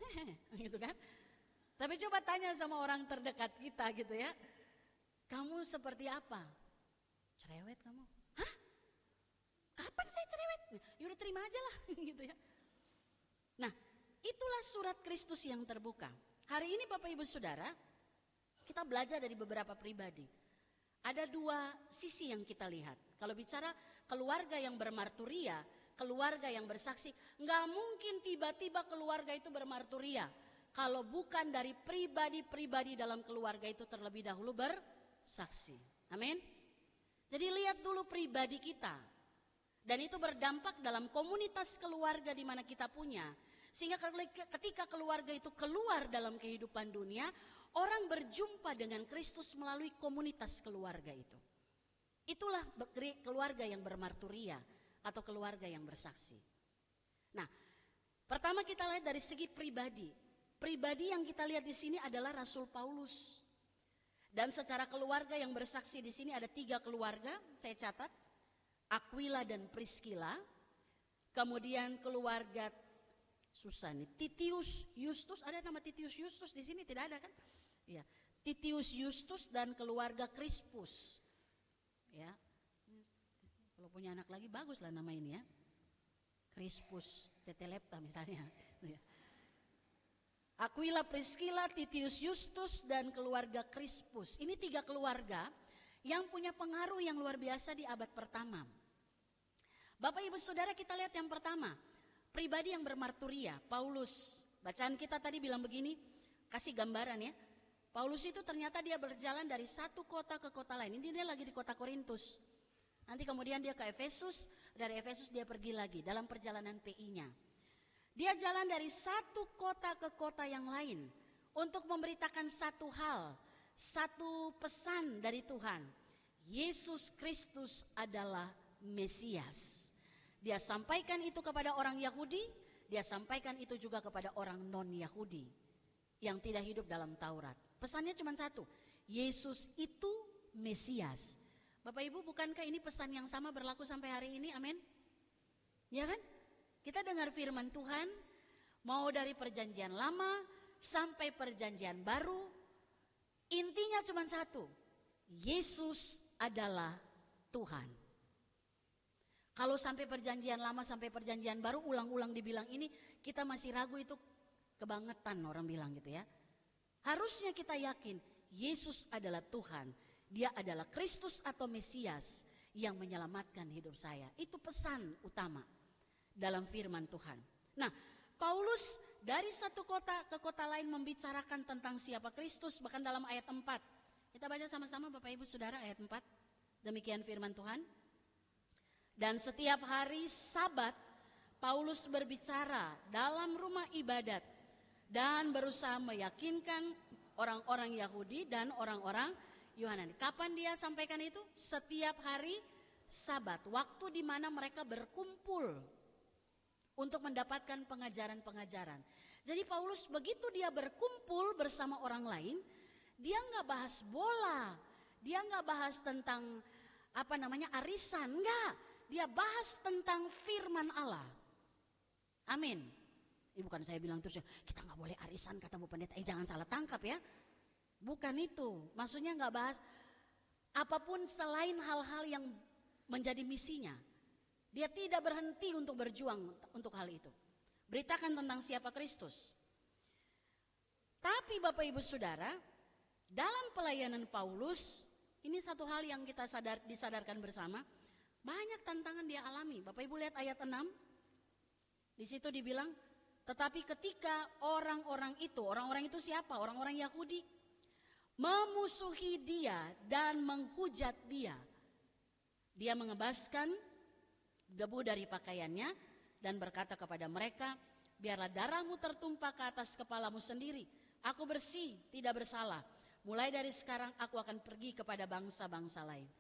gitu kan. Tapi coba tanya sama orang terdekat kita gitu ya. Kamu seperti apa? Cerewet kamu. Hah? Kapan saya cerewet? Yaudah terima aja lah gitu ya. Nah itulah surat Kristus yang terbuka. Hari ini Bapak Ibu Saudara, kita belajar dari beberapa pribadi. Ada dua sisi yang kita lihat. Kalau bicara keluarga yang bermarturia, keluarga yang bersaksi. Nggak mungkin tiba-tiba keluarga itu bermarturia kalau bukan dari pribadi-pribadi dalam keluarga itu terlebih dahulu bersaksi. Amin. Jadi lihat dulu pribadi kita. Dan itu berdampak dalam komunitas keluarga di mana kita punya. Sehingga ketika keluarga itu keluar dalam kehidupan dunia, orang berjumpa dengan Kristus melalui komunitas keluarga itu. Itulah keluarga yang bermarturia atau keluarga yang bersaksi. Nah, pertama kita lihat dari segi pribadi. Pribadi yang kita lihat di sini adalah Rasul Paulus. Dan secara keluarga yang bersaksi di sini ada 3 keluarga, saya catat. Aquila dan Priscilla. Kemudian keluarga susah nih, Titius Justus, ada nama Titius Justus di sini tidak ada kan? Ya, Titius Justus dan keluarga Crispus. Ya, kalau punya anak lagi bagus lah nama ini ya, Crispus Tetelepta misalnya. Ya. Aquila, Priscilla, Titius Justus dan keluarga Crispus. Ini 3 keluarga yang punya pengaruh yang luar biasa di abad pertama. Bapak Ibu Saudara, kita lihat yang pertama, pribadi yang bermarturia, Paulus. Bacaan kita tadi bilang begini, kasih gambaran ya. Paulus itu ternyata dia berjalan dari satu kota ke kota lain. Ini dia lagi di kota Korintus. Nanti kemudian dia ke Efesus, dari Efesus dia pergi lagi dalam perjalanan PI-nya. Dia jalan dari satu kota ke kota yang lain untuk memberitakan satu hal, satu pesan dari Tuhan. Yesus Kristus adalah Mesias. Dia sampaikan itu kepada orang Yahudi, dia sampaikan itu juga kepada orang non-Yahudi yang tidak hidup dalam Taurat. Pesannya cuma satu, Yesus itu Mesias. Bapak Ibu, bukankah ini pesan yang sama berlaku sampai hari ini? Amin. Ya kan? Kita dengar firman Tuhan, mau dari perjanjian lama sampai perjanjian baru, intinya cuma satu, Yesus adalah Tuhan. Kalau sampai perjanjian lama sampai perjanjian baru ulang-ulang dibilang ini, kita masih ragu, itu kebangetan orang bilang gitu ya. Harusnya kita yakin Yesus adalah Tuhan, dia adalah Kristus atau Mesias yang menyelamatkan hidup saya. Itu pesan utama dalam firman Tuhan. Nah, Paulus dari satu kota ke kota lain membicarakan tentang siapa Kristus, bahkan dalam ayat 4. Kita baca sama-sama Bapak Ibu Saudara ayat 4. Demikian firman Tuhan. Dan setiap hari Sabat, Paulus berbicara dalam rumah ibadat dan berusaha meyakinkan orang-orang Yahudi dan orang-orang Yunani. Kapan dia sampaikan itu? Setiap hari Sabat, waktu di mana mereka berkumpul untuk mendapatkan pengajaran-pengajaran. Jadi Paulus begitu dia berkumpul bersama orang lain, dia nggak bahas bola, dia nggak bahas tentang arisan, enggak. Dia bahas tentang firman Allah. Amin. Ini bukan saya bilang terus ya, kita nggak boleh arisan kata Bu Pendeta, jangan salah tangkap ya. Bukan itu, maksudnya nggak bahas apapun selain hal-hal yang menjadi misinya. Dia tidak berhenti untuk berjuang untuk hal itu. Beritakan tentang siapa Kristus. Tapi Bapak Ibu Saudara, dalam pelayanan Paulus, ini satu hal yang kita disadarkan bersama, banyak tantangan dia alami. Bapak Ibu lihat ayat 6, di situ dibilang, tetapi ketika orang-orang itu siapa? Orang-orang Yahudi, memusuhi dia dan menghujat dia. Dia mengebaskan debu dari pakaiannya dan berkata kepada mereka, biarlah darahmu tertumpah ke atas kepalamu sendiri. Aku bersih, tidak bersalah. Mulai dari sekarang aku akan pergi kepada bangsa-bangsa lain.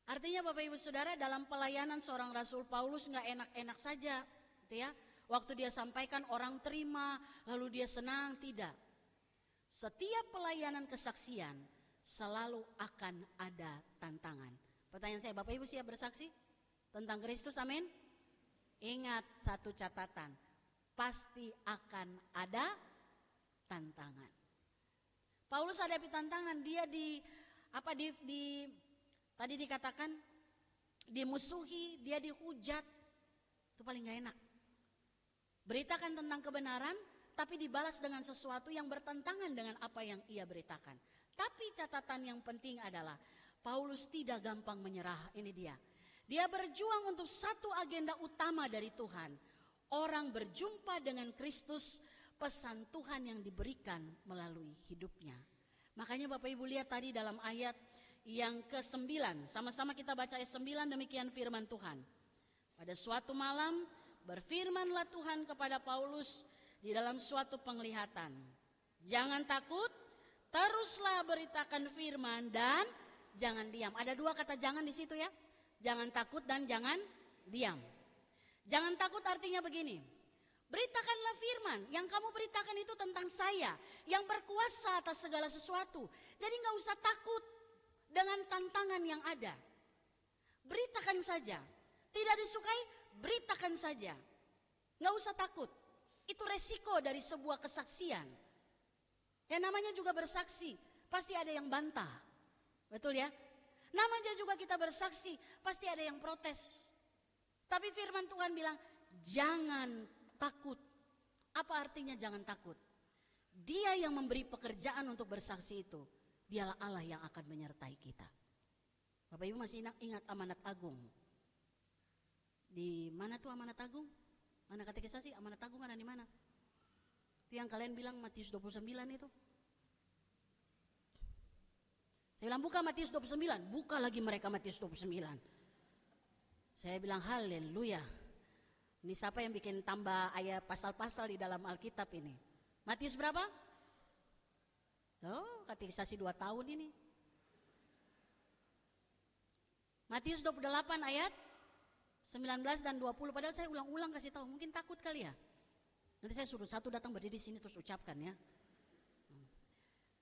Artinya Bapak Ibu Saudara, dalam pelayanan seorang Rasul Paulus gak enak-enak saja gitu ya. Waktu dia sampaikan orang terima, lalu dia senang, tidak. Setiap pelayanan kesaksian selalu akan ada tantangan. Pertanyaan saya, Bapak Ibu siap bersaksi tentang Kristus? Amin. Ingat satu catatan, pasti akan ada tantangan. Paulus hadapi tantangan, dia tadi dikatakan dimusuhi, dia dihujat, itu paling gak enak. Beritakan tentang kebenaran, tapi dibalas dengan sesuatu yang bertentangan dengan apa yang ia beritakan. Tapi catatan yang penting adalah Paulus tidak gampang menyerah, ini dia. Dia berjuang untuk satu agenda utama dari Tuhan. Orang berjumpa dengan Kristus, pesan Tuhan yang diberikan melalui hidupnya. Makanya Bapak Ibu lihat tadi dalam ayat yang ke-9, sama-sama kita baca ayat 9, demikian firman Tuhan. Pada suatu malam berfirmanlah Tuhan kepada Paulus di dalam suatu penglihatan. Jangan takut, teruslah beritakan firman dan jangan diam. Ada dua kata jangan di situ ya. Jangan takut dan jangan diam. Jangan takut artinya begini. Beritakanlah firman, yang kamu beritakan itu tentang saya, yang berkuasa atas segala sesuatu. Jadi gak usah takut dengan tantangan yang ada. Beritakan saja. Tidak disukai, beritakan saja. Gak usah takut. Itu resiko dari sebuah kesaksian. Yang namanya juga bersaksi, pasti ada yang bantah. Betul ya? Namanya juga kita bersaksi, pasti ada yang protes. Tapi firman Tuhan bilang, jangan takut. Apa artinya jangan takut? Dia yang memberi pekerjaan untuk bersaksi itu, dialah Allah yang akan menyertai kita. Bapak Ibu masih ingat amanat agung? Di mana tuh amanat agung? Mana katekisasi amanat agung ada di mana? Itu yang kalian bilang Matius 29 itu. Saya bilang buka Matius 29, buka lagi mereka Matius 29. Saya bilang haleluya. Ini siapa yang bikin tambah ayat pasal-pasal di dalam Alkitab ini? Matius berapa? Oh, katekisasi 2 tahun ini. Matius 28 ayat 19 dan 20, padahal saya ulang-ulang kasih tahu, mungkin takut kali ya. Nanti saya suruh satu datang berdiri sini terus ucapkan ya.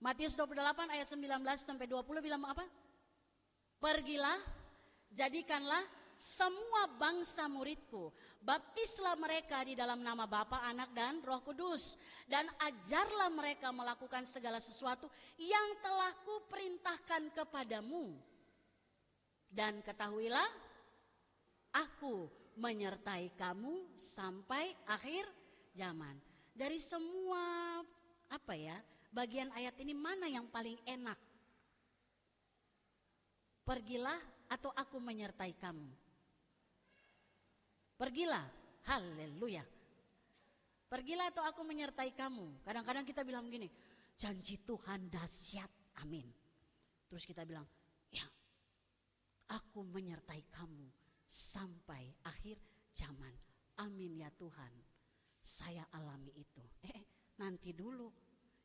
Matius 28 ayat 19 sampai 20 bilang apa? Pergilah, jadikanlah semua bangsa muridku, baptislah mereka di dalam nama Bapa, Anak dan Roh Kudus, dan ajarlah mereka melakukan segala sesuatu yang telah kuperintahkan kepadamu. Dan ketahuilah, aku menyertai kamu sampai akhir zaman. Dari semua bagian ayat ini mana yang paling enak? Pergilah atau aku menyertai kamu? Pergilah, haleluya. Pergilah atau aku menyertai kamu. Kadang-kadang kita bilang begini, janji Tuhan dahsyat, amin. Terus kita bilang, ya, aku menyertai kamu sampai akhir zaman, amin ya Tuhan. Saya alami itu. Nanti dulu,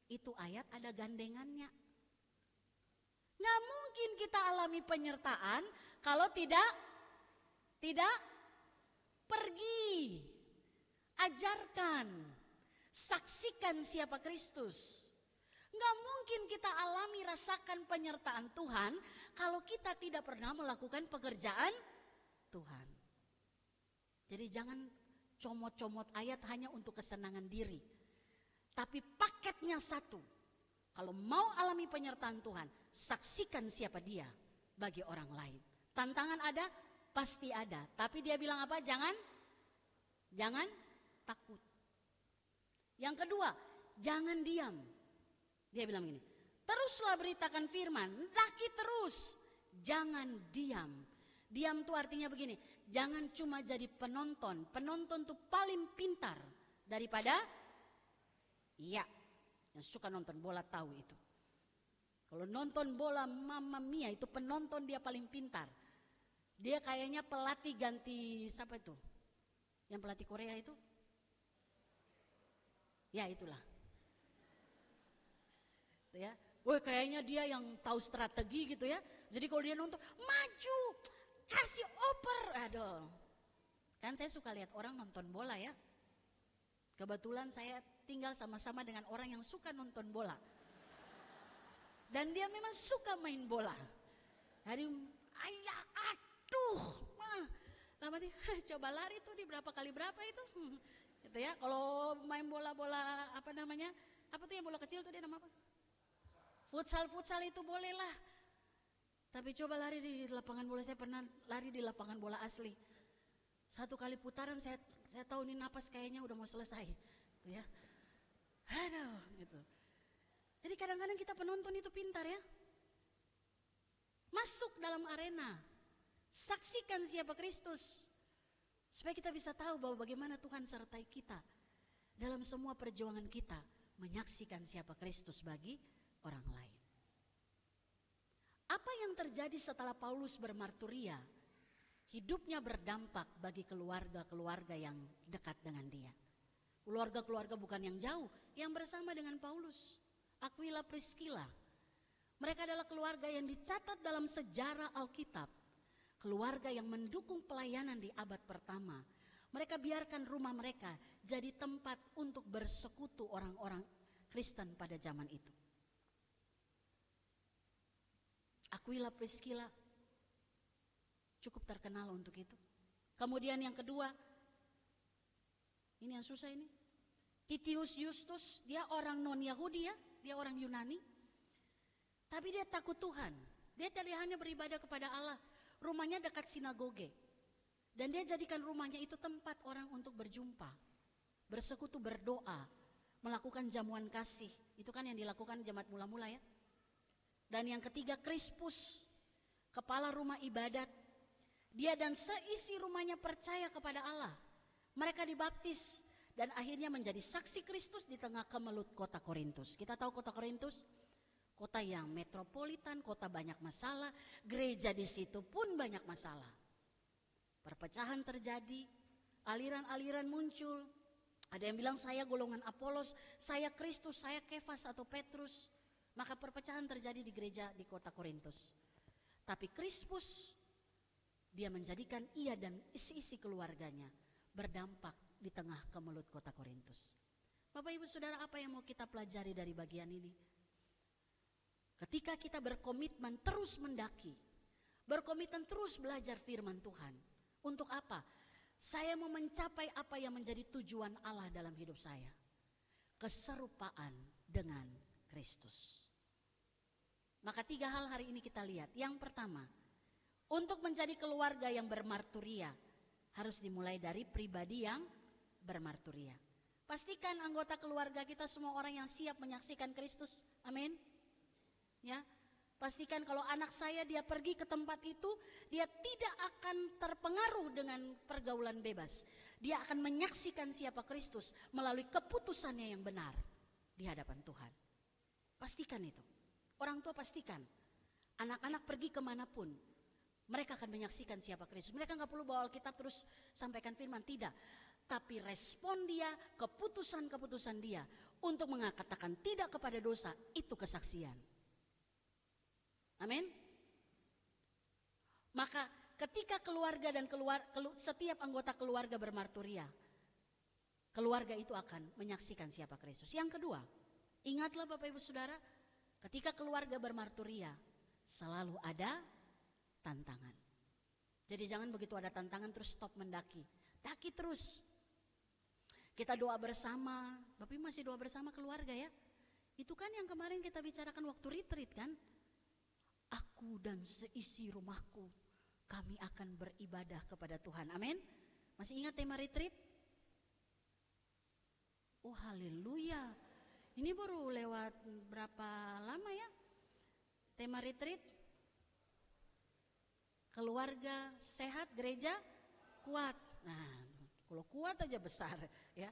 itu ayat ada gandengannya. Nggak mungkin kita alami penyertaan kalau tidak pergi, ajarkan, saksikan siapa Kristus. Nggak mungkin kita alami rasakan penyertaan Tuhan kalau kita tidak pernah melakukan pekerjaan Tuhan. Jadi jangan comot-comot ayat hanya untuk kesenangan diri. Tapi paketnya satu. Kalau mau alami penyertaan Tuhan, saksikan siapa dia bagi orang lain. Tantangan ada, pasti ada. Tapi dia bilang apa? Jangan takut. Yang kedua, jangan diam. Dia bilang gini, teruslah beritakan firman, hendaki terus, jangan diam. Diam itu artinya begini, jangan cuma jadi penonton. Penonton itu paling pintar daripada yang suka nonton bola tahu itu. Kalau nonton bola Mamma Mia itu penonton dia paling pintar. Dia kayaknya pelatih ganti siapa itu? Yang pelatih Korea itu? Ya itulah. Ya, kayaknya dia yang tahu strategi gitu ya. Jadi kalau dia nonton, maju, kasih oper, aduh. Kan saya suka lihat orang nonton bola ya. Kebetulan saya tinggal sama-sama dengan orang yang suka nonton bola. Dan dia memang suka main bola. Jadi, lama nih, coba lari tuh di berapa kali berapa itu. Gitu ya, kalau main bola-bola apa tuh yang bola kecil tuh dia nama apa? Futsal itu boleh lah. Tapi coba lari di lapangan bola, saya pernah lari di lapangan bola asli. Satu kali putaran saya tahu nih napas kayaknya udah mau selesai. Gitu ya. Aduh, gitu. Jadi kadang-kadang kita penonton itu pintar ya. Masuk dalam arena. Saksikan siapa Kristus. Supaya kita bisa tahu bahwa bagaimana Tuhan sertai kita dalam semua perjuangan kita menyaksikan siapa Kristus bagi orang lain. Apa yang terjadi setelah Paulus bermarturia? Hidupnya berdampak bagi keluarga-keluarga yang dekat dengan dia. Keluarga-keluarga bukan yang jauh, yang bersama dengan Paulus. Aquila, Priscilla. Mereka adalah keluarga yang dicatat dalam sejarah Alkitab. Keluarga yang mendukung pelayanan di abad pertama. Mereka biarkan rumah mereka jadi tempat untuk bersekutu orang-orang Kristen pada zaman itu. Aquila, Priscilla cukup terkenal untuk itu. Kemudian yang kedua, ini yang susah ini. Titius Justus, dia orang non-Yahudi ya, dia orang Yunani. Tapi dia takut Tuhan. Dia tidak hanya beribadah kepada Allah. Rumahnya dekat sinagoge. Dan dia jadikan rumahnya itu tempat orang untuk berjumpa, bersekutu, berdoa, melakukan jamuan kasih. Itu kan yang dilakukan jemaat mula-mula ya. Dan yang ketiga, Krispus, kepala rumah ibadat. Dia dan seisi rumahnya percaya kepada Allah. Mereka dibaptis dan akhirnya menjadi saksi Kristus di tengah kemelut kota Korintus. Kita tahu kota Korintus, kota yang metropolitan, kota banyak masalah. Gereja di situ pun banyak masalah. Perpecahan terjadi, aliran-aliran muncul. Ada yang bilang saya golongan Apolos, saya Kristus, saya Kefas atau Petrus. Maka perpecahan terjadi di gereja di kota Korintus. Tapi Krispus, dia menjadikan ia dan isi-isi keluarganya berdampak di tengah kemelut kota Korintus. Bapak Ibu Saudara, apa yang mau kita pelajari dari bagian ini? Ketika kita berkomitmen terus mendaki, berkomitmen terus belajar firman Tuhan. Untuk apa? Saya mau mencapai apa yang menjadi tujuan Allah dalam hidup saya. Keserupaan dengan Kristus. Maka 3 hal hari ini kita lihat. Yang pertama, untuk menjadi keluarga yang bermarturia, harus dimulai dari pribadi yang bermarturia. Pastikan anggota keluarga kita semua orang yang siap menyaksikan Kristus. Amin. Ya, pastikan kalau anak saya dia pergi ke tempat itu, dia tidak akan terpengaruh dengan pergaulan bebas. Dia akan menyaksikan siapa Kristus melalui keputusannya yang benar di hadapan Tuhan. Pastikan itu. Orang tua pastikan. Anak-anak pergi kemanapun, mereka akan menyaksikan siapa Kristus. Mereka gak perlu bawa Alkitab terus sampaikan firman, tidak. Tapi respon dia, keputusan-keputusan dia untuk mengatakan tidak kepada dosa, itu kesaksian. Amin. Maka ketika keluarga dan setiap anggota keluarga bermarturia, keluarga itu akan menyaksikan siapa Kristus. Yang kedua, ingatlah Bapak Ibu Saudara, ketika keluarga bermarturia selalu ada tantangan. Jadi jangan begitu ada tantangan terus stop mendaki. Daki terus. Kita doa bersama. Bapak Ibu masih doa bersama keluarga ya. Itu kan yang kemarin kita bicarakan waktu retreat kan. Aku dan seisi rumahku, kami akan beribadah kepada Tuhan. Amin. Masih ingat tema retreat? Oh haleluya. Ini baru lewat berapa lama ya? Tema retreat? Keluarga sehat, gereja kuat. Nah, kalau kuat aja besar ya.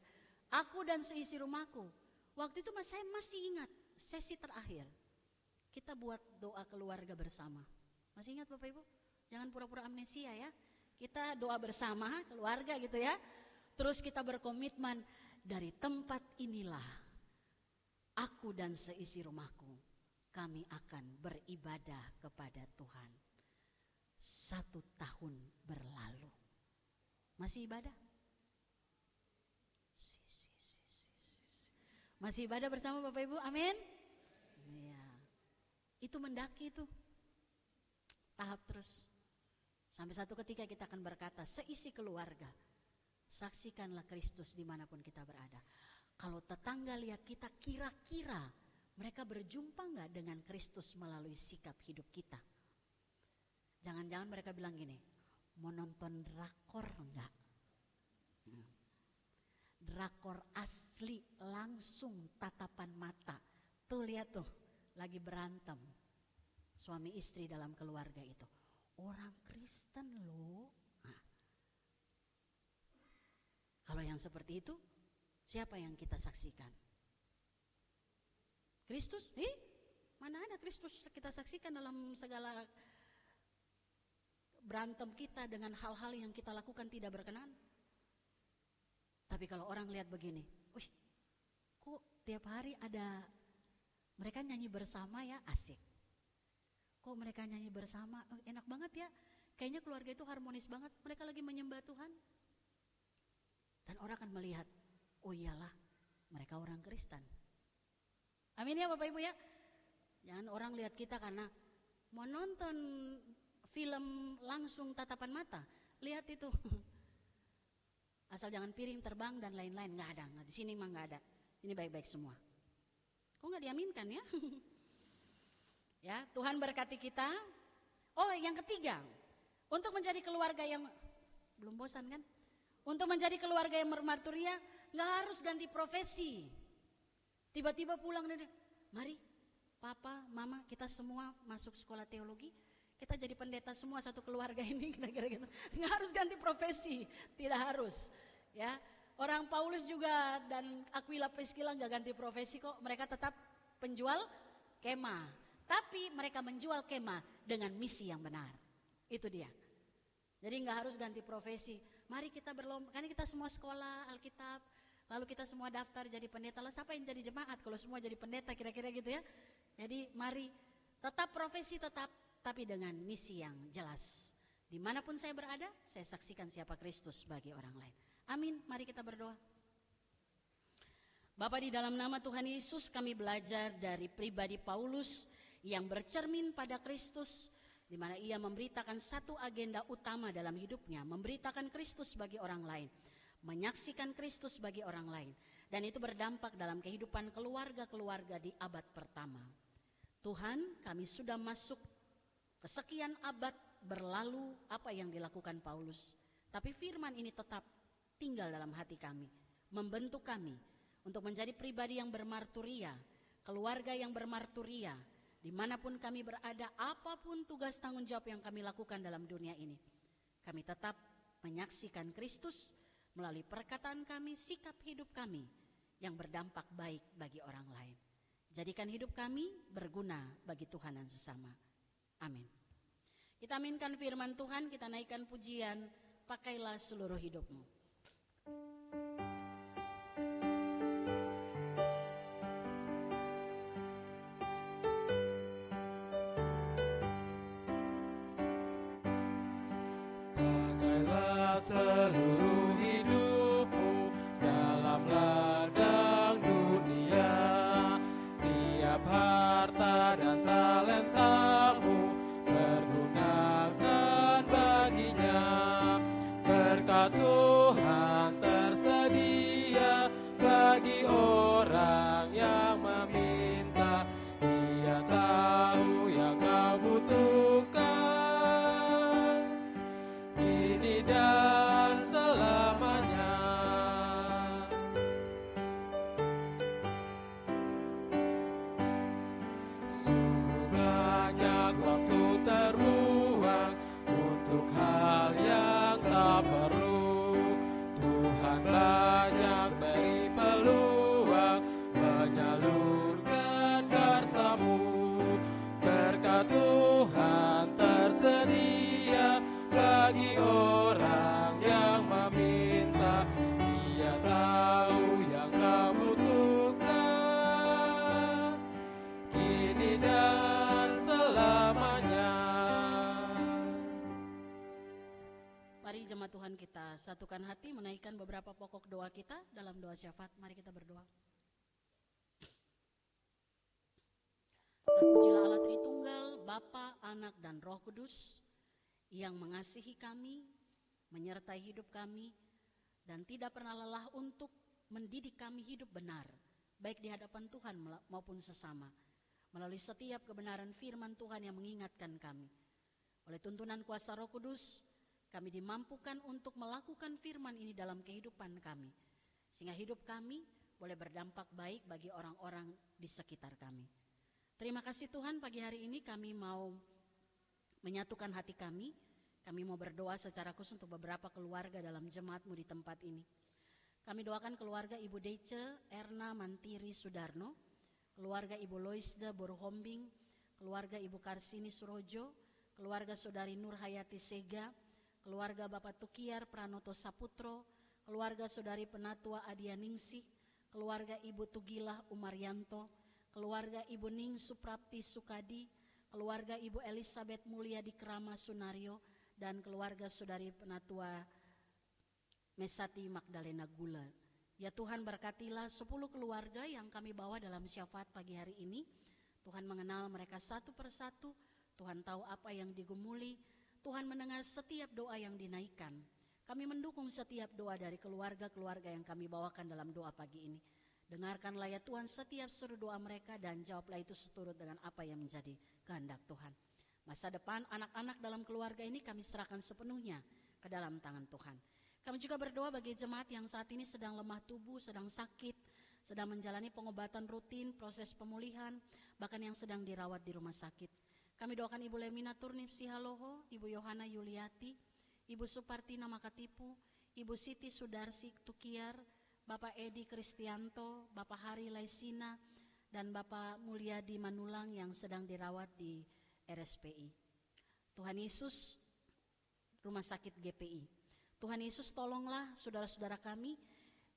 Aku dan seisi rumahku. Waktu itu saya masih ingat sesi terakhir. Kita buat doa keluarga bersama. Masih ingat Bapak Ibu? Jangan pura-pura amnesia ya. Kita doa bersama keluarga gitu ya. Terus kita berkomitmen, dari tempat inilah aku dan seisi rumahku, kami akan beribadah kepada Tuhan. 1 tahun berlalu. Masih ibadah? Masih ibadah bersama Bapak Ibu? Amin. Ya. Itu mendaki itu. Tahap terus. Sampai satu ketika kita akan berkata, seisi keluarga, saksikanlah Kristus dimanapun kita berada. Kalau tetangga lihat kita, kira-kira mereka berjumpa gak dengan Kristus melalui sikap hidup kita? Jangan-jangan mereka bilang gini, mau nonton drakor enggak? Drakor asli, langsung tatapan mata. Tuh lihat tuh, lagi berantem suami istri dalam keluarga itu. Orang Kristen Kristen loh. Nah, kalau yang seperti itu, siapa yang kita saksikan? Kristus? Mana ada Kristus kita saksikan dalam segala berantem kita dengan hal-hal yang kita lakukan tidak berkenan. Tapi kalau orang lihat begini, wih, kok tiap hari ada mereka nyanyi bersama ya, asik. Kok mereka nyanyi bersama, enak banget ya. Kayaknya keluarga itu harmonis banget, mereka lagi menyembah Tuhan. Dan orang akan melihat, oh iyalah, mereka orang Kristen. Amin ya Bapak Ibu ya. Jangan orang lihat kita karena mau nonton film langsung tatapan mata, lihat itu. Asal jangan piring terbang dan lain-lain, nggak ada. Di sini mah nggak ada. Ini baik-baik semua. Kok nggak diaminkan ya? Ya, Tuhan berkati kita. Oh, yang ketiga, untuk menjadi keluarga yang belum bosan kan? Untuk menjadi keluarga yang bermarturia, nggak harus ganti profesi. Tiba-tiba pulang dan mari, papa, mama, kita semua masuk sekolah teologi. Kita jadi pendeta semua satu keluarga ini, kira-kira gitu. Nggak harus ganti profesi, tidak harus. Ya, orang Paulus juga dan Aquila Priscilla nggak ganti profesi kok. Mereka tetap penjual kemah. Tapi mereka menjual kemah dengan misi yang benar. Itu dia. Jadi nggak harus ganti profesi. Mari kita berlomba, karena kita semua sekolah Alkitab, lalu kita semua daftar jadi pendeta. Lalu siapa yang jadi jemaat kalau semua jadi pendeta, kira-kira gitu ya. Jadi mari tetap profesi tetap, tapi dengan misi yang jelas. Dimanapun saya berada, saya saksikan siapa Kristus bagi orang lain. Amin, mari kita berdoa. Bapa, di dalam nama Tuhan Yesus kami belajar dari pribadi Paulus yang bercermin pada Kristus, di mana ia memberitakan satu agenda utama dalam hidupnya, memberitakan Kristus bagi orang lain, menyaksikan Kristus bagi orang lain, dan itu berdampak dalam kehidupan keluarga-keluarga di abad pertama. Tuhan, kami sudah masuk kesekian abad berlalu apa yang dilakukan Paulus, tapi firman ini tetap tinggal dalam hati kami, membentuk kami untuk menjadi pribadi yang bermarturia, keluarga yang bermarturia. Dimanapun kami berada, apapun tugas tanggung jawab yang kami lakukan dalam dunia ini, kami tetap menyaksikan Kristus melalui perkataan kami, sikap hidup kami yang berdampak baik bagi orang lain. Jadikan hidup kami berguna bagi Tuhan dan sesama. Amin. Kita aminkan firman Tuhan, kita naikkan pujian, pakailah seluruh hidupmu. Seluruh hidupmu dalam ladang dunia, tiap harta dan talentamu pergunakan baginya. Berkat Tuhan tersedia bagi orang yang meminta. Dia tahu yang kau butuhkan kini dan selamanya. Sungguh banyak waktu terbuang untuk hal yang tak perlu. Tuhan banyak beri peluang menyalurkan karsa-Mu. Berkat Tuhan tersedia bagi orang yang meminta. Dia tahu yang kau butuhkan kini dan selamanya. Mari jemaat Tuhan kita satukan hati menaikkan beberapa pokok doa kita dalam doa syafaat. Mari kita berdoa. Terpujilah Allah Tritunggal, Bapa, Anak, dan Roh Kudus, yang mengasihi kami, menyertai hidup kami, dan tidak pernah lelah untuk mendidik kami hidup benar, baik di hadapan Tuhan maupun sesama, melalui setiap kebenaran firman Tuhan yang mengingatkan kami. Oleh tuntunan kuasa Roh Kudus, kami dimampukan untuk melakukan firman ini dalam kehidupan kami, sehingga hidup kami boleh berdampak baik bagi orang-orang di sekitar kami. Terima kasih Tuhan, pagi hari ini kami mau menyatukan hati kami Kami mau berdoa secara khusus untuk beberapa keluarga dalam jemaat-Mu di tempat ini. Kami doakan keluarga Ibu Dece Erna Mantiri Sudarno, keluarga Ibu Loisda Boruhombing, keluarga Ibu Karsini Surojo, keluarga Saudari Nur Hayati Sega, keluarga Bapak Tukiar Pranoto Saputro, keluarga Saudari Penatua Adianingsih, keluarga Ibu Tugilah Umaryanto, keluarga Ibu Ning Suprapti Sukadi, keluarga Ibu Elizabeth Mulyadi Krama Sunario, dan keluarga Saudari Penatua Mesati Magdalena Gula. Ya Tuhan, berkatilah 10 keluarga yang kami bawa dalam syafaat pagi hari ini. Tuhan mengenal mereka satu persatu, Tuhan tahu apa yang digumuli, Tuhan mendengar setiap doa yang dinaikkan. Kami mendukung setiap doa dari keluarga-keluarga yang kami bawakan dalam doa pagi ini. Dengarkanlah ya Tuhan setiap seru doa mereka dan jawablah itu seturut dengan apa yang menjadi kehendak Tuhan. Masa depan anak-anak dalam keluarga ini kami serahkan sepenuhnya ke dalam tangan Tuhan. Kami juga berdoa bagi jemaat yang saat ini sedang lemah tubuh, sedang sakit, sedang menjalani pengobatan rutin, proses pemulihan, bahkan yang sedang dirawat di rumah sakit. Kami doakan Ibu Lemina Turnip Sihaloho, Ibu Yohana Yuliati, Ibu Supartina Makatipu, Ibu Siti Sudarsi Tukiar, Bapak Edi Kristianto, Bapak Hari Laisina, dan Bapak Mulyadi Manulang yang sedang dirawat di RSPI. Tuhan Yesus, Rumah Sakit GPI. Tuhan Yesus, tolonglah saudara-saudara kami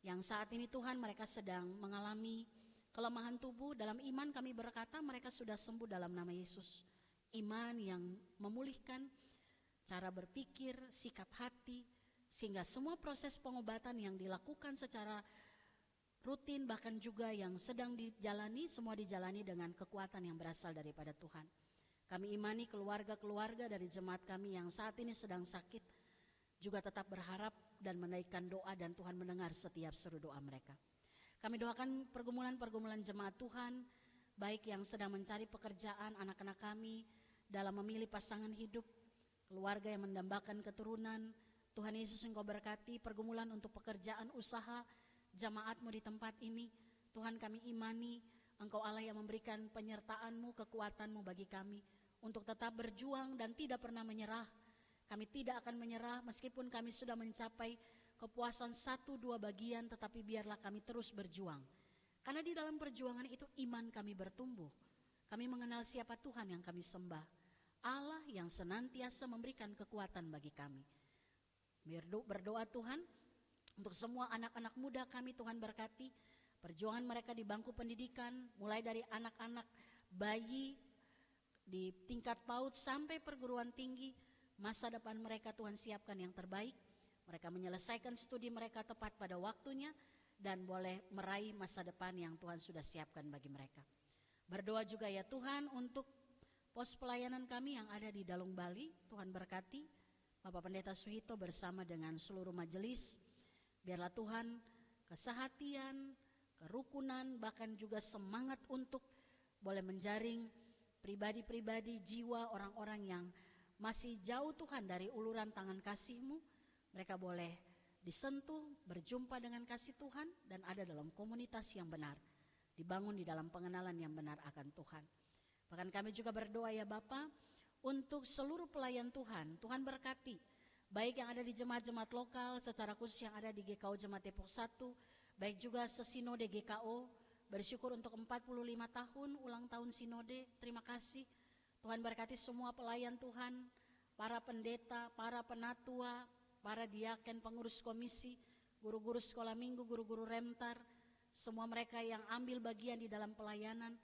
yang saat ini Tuhan mereka sedang mengalami kelemahan tubuh. Dalam iman kami berkata mereka sudah sembuh dalam nama Yesus. Iman yang memulihkan cara berpikir, sikap hati, sehingga semua proses pengobatan yang dilakukan secara rutin bahkan juga yang sedang dijalani, semua dijalani dengan kekuatan yang berasal daripada Tuhan. Kami imani keluarga-keluarga dari jemaat kami yang saat ini sedang sakit juga tetap berharap dan menaikkan doa dan Tuhan mendengar setiap seru doa mereka. Kami doakan pergumulan-pergumulan jemaat Tuhan, baik yang sedang mencari pekerjaan, anak-anak kami dalam memilih pasangan hidup, keluarga yang mendambakan keturunan. Tuhan Yesus, Engkau berkati pergumulan untuk pekerjaan, usaha, jemaat-Mu di tempat ini. Tuhan, kami imani Engkau Allah yang memberikan penyertaan-Mu, kekuatan-Mu bagi kami untuk tetap berjuang dan tidak pernah menyerah. Kami tidak akan menyerah meskipun kami sudah mencapai kepuasan 1-2 bagian, tetapi biarlah kami terus berjuang. Karena di dalam perjuangan itu iman kami bertumbuh. Kami mengenal siapa Tuhan yang kami sembah. Allah yang senantiasa memberikan kekuatan bagi kami. Berdoa Tuhan untuk semua anak-anak muda kami, Tuhan berkati perjuangan mereka di bangku pendidikan, mulai dari anak-anak bayi di tingkat PAUD sampai perguruan tinggi. Masa depan mereka Tuhan siapkan yang terbaik. Mereka menyelesaikan studi mereka tepat pada waktunya dan boleh meraih masa depan yang Tuhan sudah siapkan bagi mereka. Berdoa juga ya Tuhan untuk pos pelayanan kami yang ada di Dalung Bali. Tuhan berkati Bapak Pendeta Suhito bersama dengan seluruh majelis. Biarlah Tuhan kesehatian, kerukunan, bahkan juga semangat untuk boleh menjaring pribadi-pribadi, jiwa orang-orang yang masih jauh Tuhan dari uluran tangan kasih-Mu. Mereka boleh disentuh, berjumpa dengan kasih Tuhan dan ada dalam komunitas yang benar, dibangun di dalam pengenalan yang benar akan Tuhan. Bahkan kami juga berdoa ya Bapa untuk seluruh pelayan Tuhan. Tuhan berkati baik yang ada di jemaat-jemaat lokal, secara khusus yang ada di GKO Jemaat Depok 1, baik juga sesinode GKO. Bersyukur untuk 45 tahun ulang tahun sinode. Terima kasih. Tuhan berkati semua pelayan Tuhan, para pendeta, para penatua, para diaken, pengurus komisi, guru-guru sekolah minggu, guru-guru remtar, semua mereka yang ambil bagian di dalam pelayanan.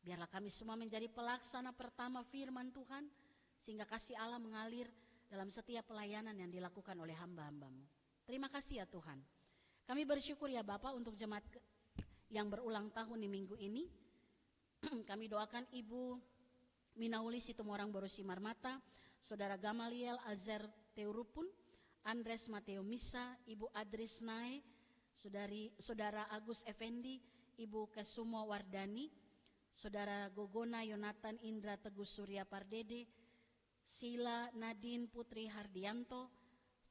Biarlah kami semua menjadi pelaksana pertama firman Tuhan, sehingga kasih Allah mengalir dalam setiap pelayanan yang dilakukan oleh hamba-hamba-Mu. Terima kasih ya Tuhan. Kami bersyukur ya Bapak untuk jemaat yang berulang tahun di minggu ini. Kami doakan Ibu Minauli Situmorang Borosi Marmata, Saudara Gamaliel Azer Teurupun, Andres Mateo Misa, Ibu Adris Nae, Saudara Agus Effendi, Ibu Kesumo Wardani, Saudara Gogona Yonatan Indra Teguh Surya Pardede, Sila Nadine Putri Hardianto,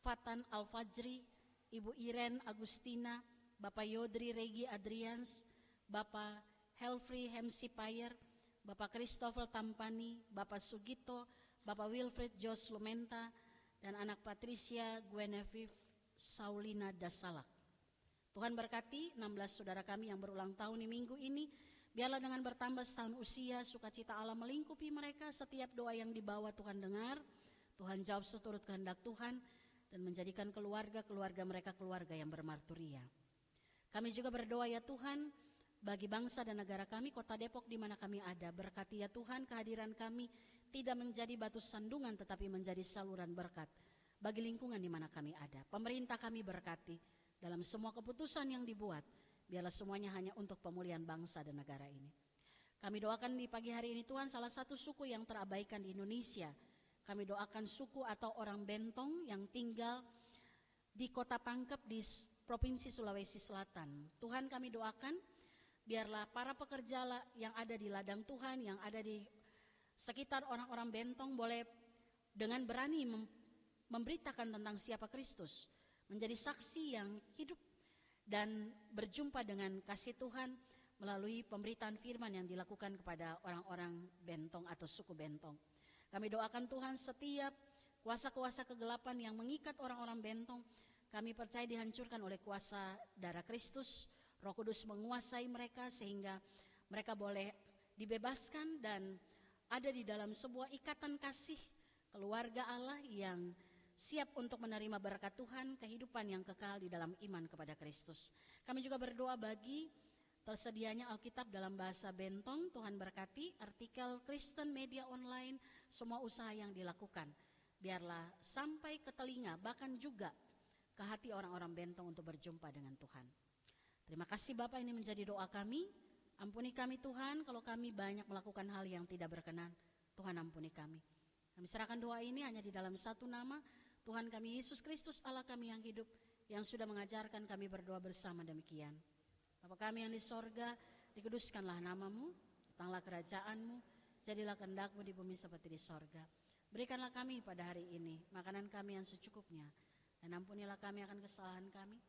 Fatan Al-Fajri, Ibu Iren Agustina, Bapak Yodri Regi Adrians, Bapak Helfri Hemsi Payer, Bapak Christopher Tampani, Bapak Sugito, Bapak Wilfred Jos Lumenta, dan anak Patricia Guinevere Saulina Dasalak. Tuhan berkati 16 saudara kami yang berulang tahun di minggu ini. Biarlah dengan bertambah setahun usia, sukacita Allah melingkupi mereka. Setiap doa yang dibawa Tuhan dengar, Tuhan jawab seturut kehendak Tuhan, dan menjadikan keluarga mereka keluarga yang bermarturia. Kami juga berdoa ya Tuhan, bagi bangsa dan negara kami, kota Depok di mana kami ada. Berkati ya Tuhan, kehadiran kami tidak menjadi batu sandungan tetapi menjadi saluran berkat bagi lingkungan di mana kami ada. Pemerintah kami berkati dalam semua keputusan yang dibuat, biarlah semuanya hanya untuk pemulihan bangsa dan negara ini. Kami doakan di pagi hari ini Tuhan, salah satu suku yang terabaikan di Indonesia. Kami doakan suku atau orang Bentong yang tinggal di Kota Pangkep di Provinsi Sulawesi Selatan. Tuhan, kami doakan biarlah para pekerja yang ada di ladang Tuhan, yang ada di sekitar orang-orang Bentong boleh dengan berani memberitakan tentang siapa Kristus, menjadi saksi yang hidup dan berjumpa dengan kasih Tuhan melalui pemberitaan firman yang dilakukan kepada orang-orang Bentong atau suku Bentong. Kami doakan Tuhan, setiap kuasa-kuasa kegelapan yang mengikat orang-orang Bentong, kami percaya dihancurkan oleh kuasa darah Kristus. Roh Kudus menguasai mereka sehingga mereka boleh dibebaskan dan ada di dalam sebuah ikatan kasih keluarga Allah yang siap untuk menerima berkat Tuhan, kehidupan yang kekal di dalam iman kepada Kristus. Kami juga berdoa bagi tersedianya Alkitab dalam bahasa Bentong. Tuhan berkati artikel Kristen media online, semua usaha yang dilakukan. Biarlah sampai ke telinga, bahkan juga ke hati orang-orang Bentong untuk berjumpa dengan Tuhan. Terima kasih Bapak, ini menjadi doa kami. Ampuni kami Tuhan kalau kami banyak melakukan hal yang tidak berkenan. Tuhan ampuni kami. Kami serahkan doa ini hanya di dalam satu nama, Tuhan kami Yesus Kristus, Allah kami yang hidup, yang sudah mengajarkan kami berdoa bersama demikian. Bapa kami yang di sorga, dikuduskanlah namamu, datanglah kerajaanmu, jadilah kehendak-Mu di bumi seperti di sorga. Berikanlah kami pada hari ini makanan kami yang secukupnya, dan ampunilah kami akan kesalahan kami,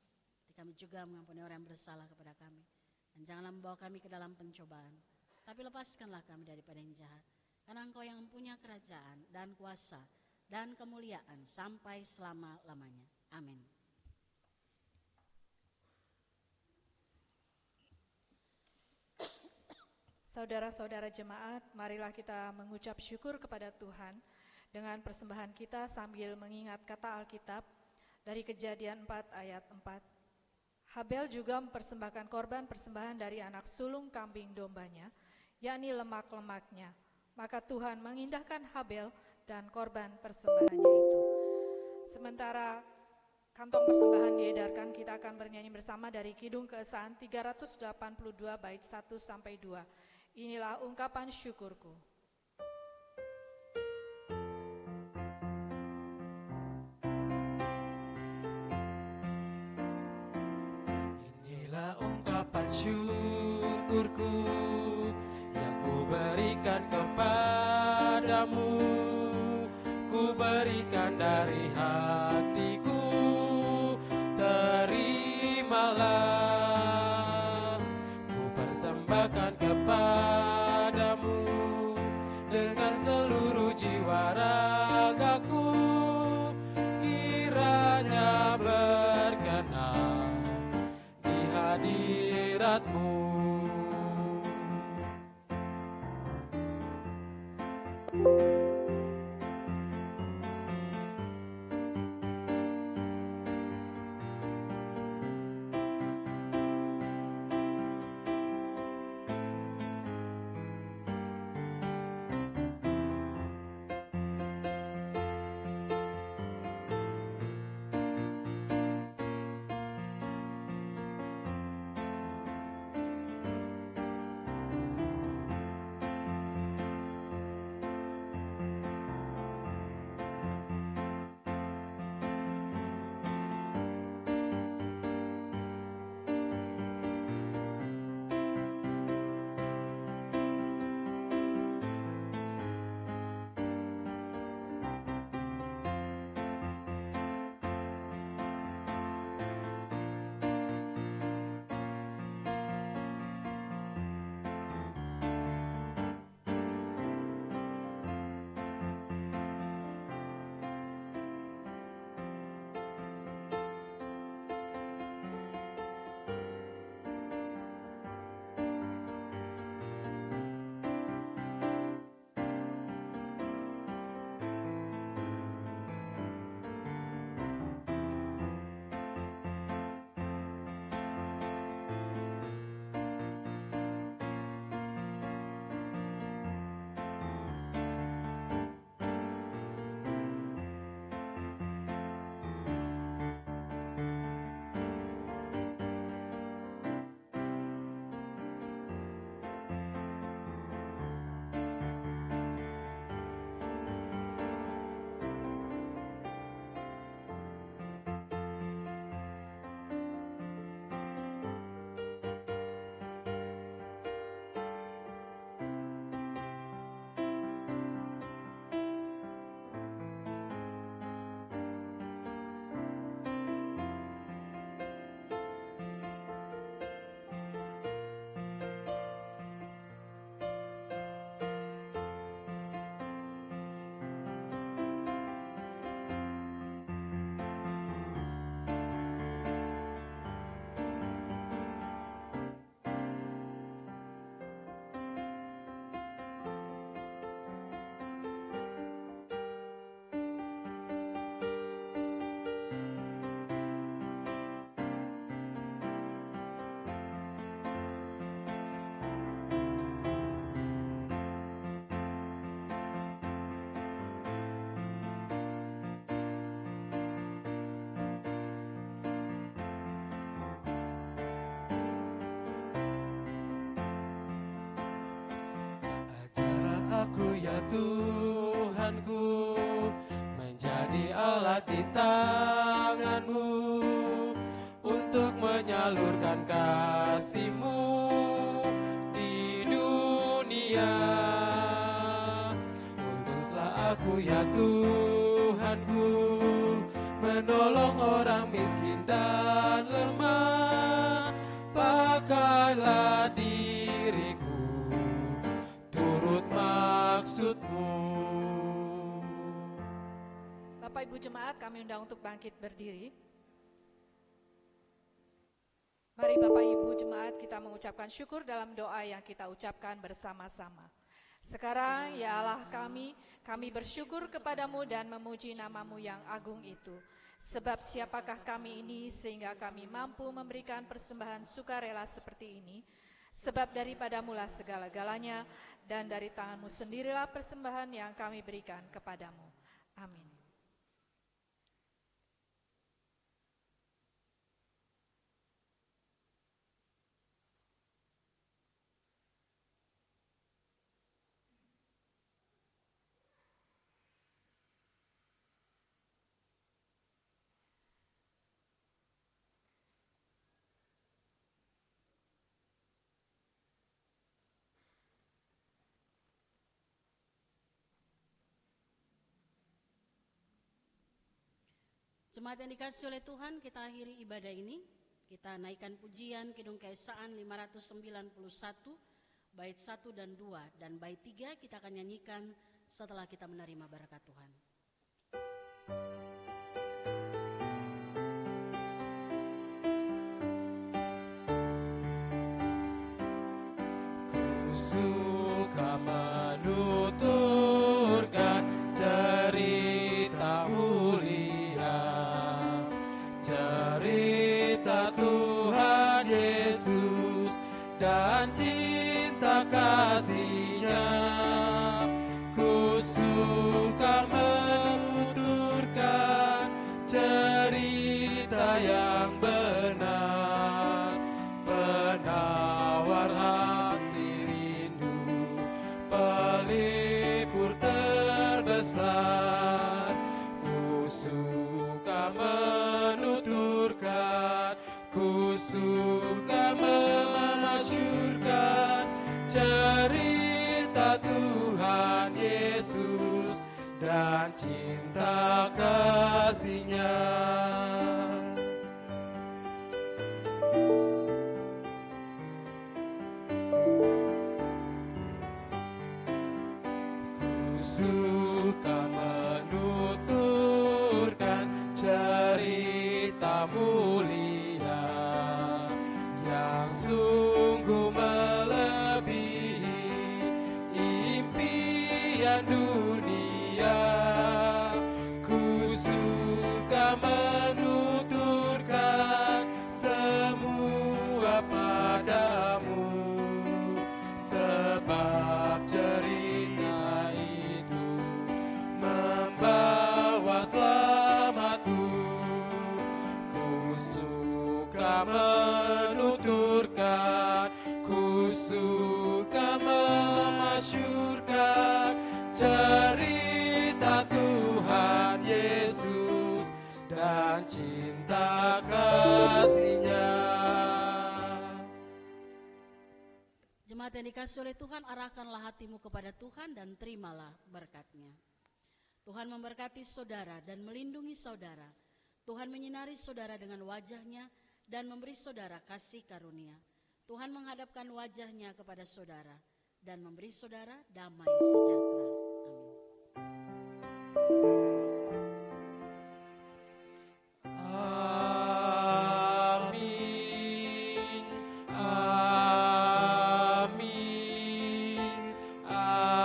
kami juga mengampuni orang yang bersalah kepada kami. Dan janganlah membawa kami ke dalam pencobaan, tapi lepaskanlah kami daripada yang jahat. Karena Engkau yang punya kerajaan dan kuasa dan kemuliaan sampai selama-lamanya. Amin. Saudara-saudara jemaat, marilah kita mengucap syukur kepada Tuhan dengan persembahan kita sambil mengingat kata Alkitab dari Kejadian 4 ayat 4. Habel juga mempersembahkan korban persembahan dari anak sulung kambing dombanya, yakni lemak-lemaknya. Maka Tuhan mengindahkan Habel dan korban persembahannya itu. Sementara kantong persembahan diedarkan, kita akan bernyanyi bersama dari Kidung Keesahan 382 bait 1 sampai 2. Inilah ungkapan syukurku. Inilah ungkapan syukurku yang ku berikan kepadamu, ku berikan dari hatiku, terimalah. Ku persembahkan kepadamu dengan seluruh jiwa ragaku, kiranya berkenan di hadirat-Mu. Tuhanku, menjadi alat di tangan-Mu untuk menyalurkan kasih-Mu di dunia. Utuslah aku ya Tuhanku, menolong orang miskin dan lemah. Pakailah diriku turut maksud-Mu. Bapak Ibu Jemaat, kami undang untuk bangkit berdiri. Mari Bapak Ibu Jemaat, kita mengucapkan syukur dalam doa yang kita ucapkan bersama-sama. Sekarang ya Allah kami bersyukur kepadamu dan memuji namamu yang agung itu. Sebab siapakah kami ini sehingga kami mampu memberikan persembahan sukarela seperti ini? Sebab daripadamulah segala-galanya, dan dari tanganmu sendirilah persembahan yang kami berikan kepadamu. Amin. Jemaat yang dikasihi oleh Tuhan, kita akhiri ibadah ini. Kita naikkan pujian Kidung Keesaan 591, bait 1 dan 2, dan bait 3 kita akan nyanyikan setelah kita menerima berkat Tuhan. Ku suka menuturkan cerita mulia, cerita Tuhan Yesus dan cinta kasih-Nya. Ku suka menuturkan cerita yang benar, penawar hati rindu, pelipur terbesar. Ku suka menuturkan, ku suka memasyurkan cerita Tuhan Yesus dan cinta kasih-Nya. Ku suka menuturkan cerita mulia yang sungguh melebihi impian dunia. Ku suka menuturkan semua padamu, sebab cerita itu membawa selamatku. Ku suka menuturkan, ku suka memasyurkan cerita Tuhan Yesus dan cinta kasih-Nya. Jemaat yang dikasihi oleh Tuhan, arahkanlah hatimu kepada Tuhan dan terimalah berkat-Nya. Tuhan memberkati saudara dan melindungi saudara. Tuhan menyinari saudara dengan wajah-Nya dan memberi saudara kasih karunia. Tuhan menghadapkan wajah-Nya kepada saudara dan memberi saudara damai sejahtera. Amin. Amin. Amin.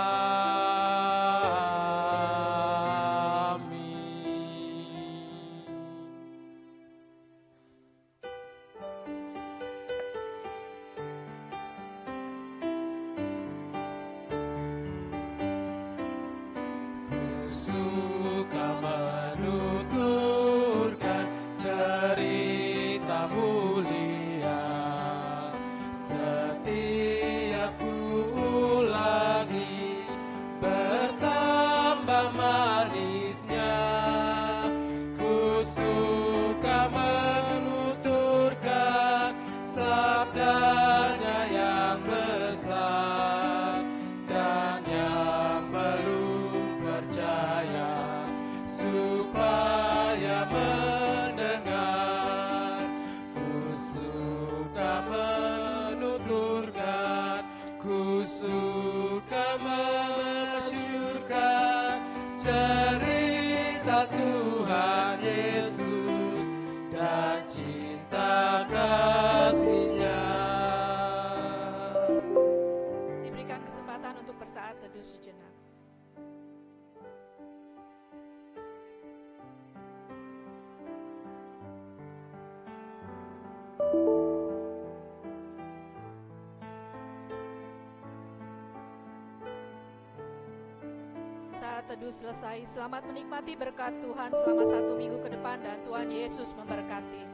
Tuhan Yesus dan cinta kasih-Nya. Diberikan kesempatan untuk bersaat teduh sejenak. Saat teduh selesai, selamat menikmati berkat Tuhan selama 1 minggu ke depan dan Tuhan Yesus memberkati.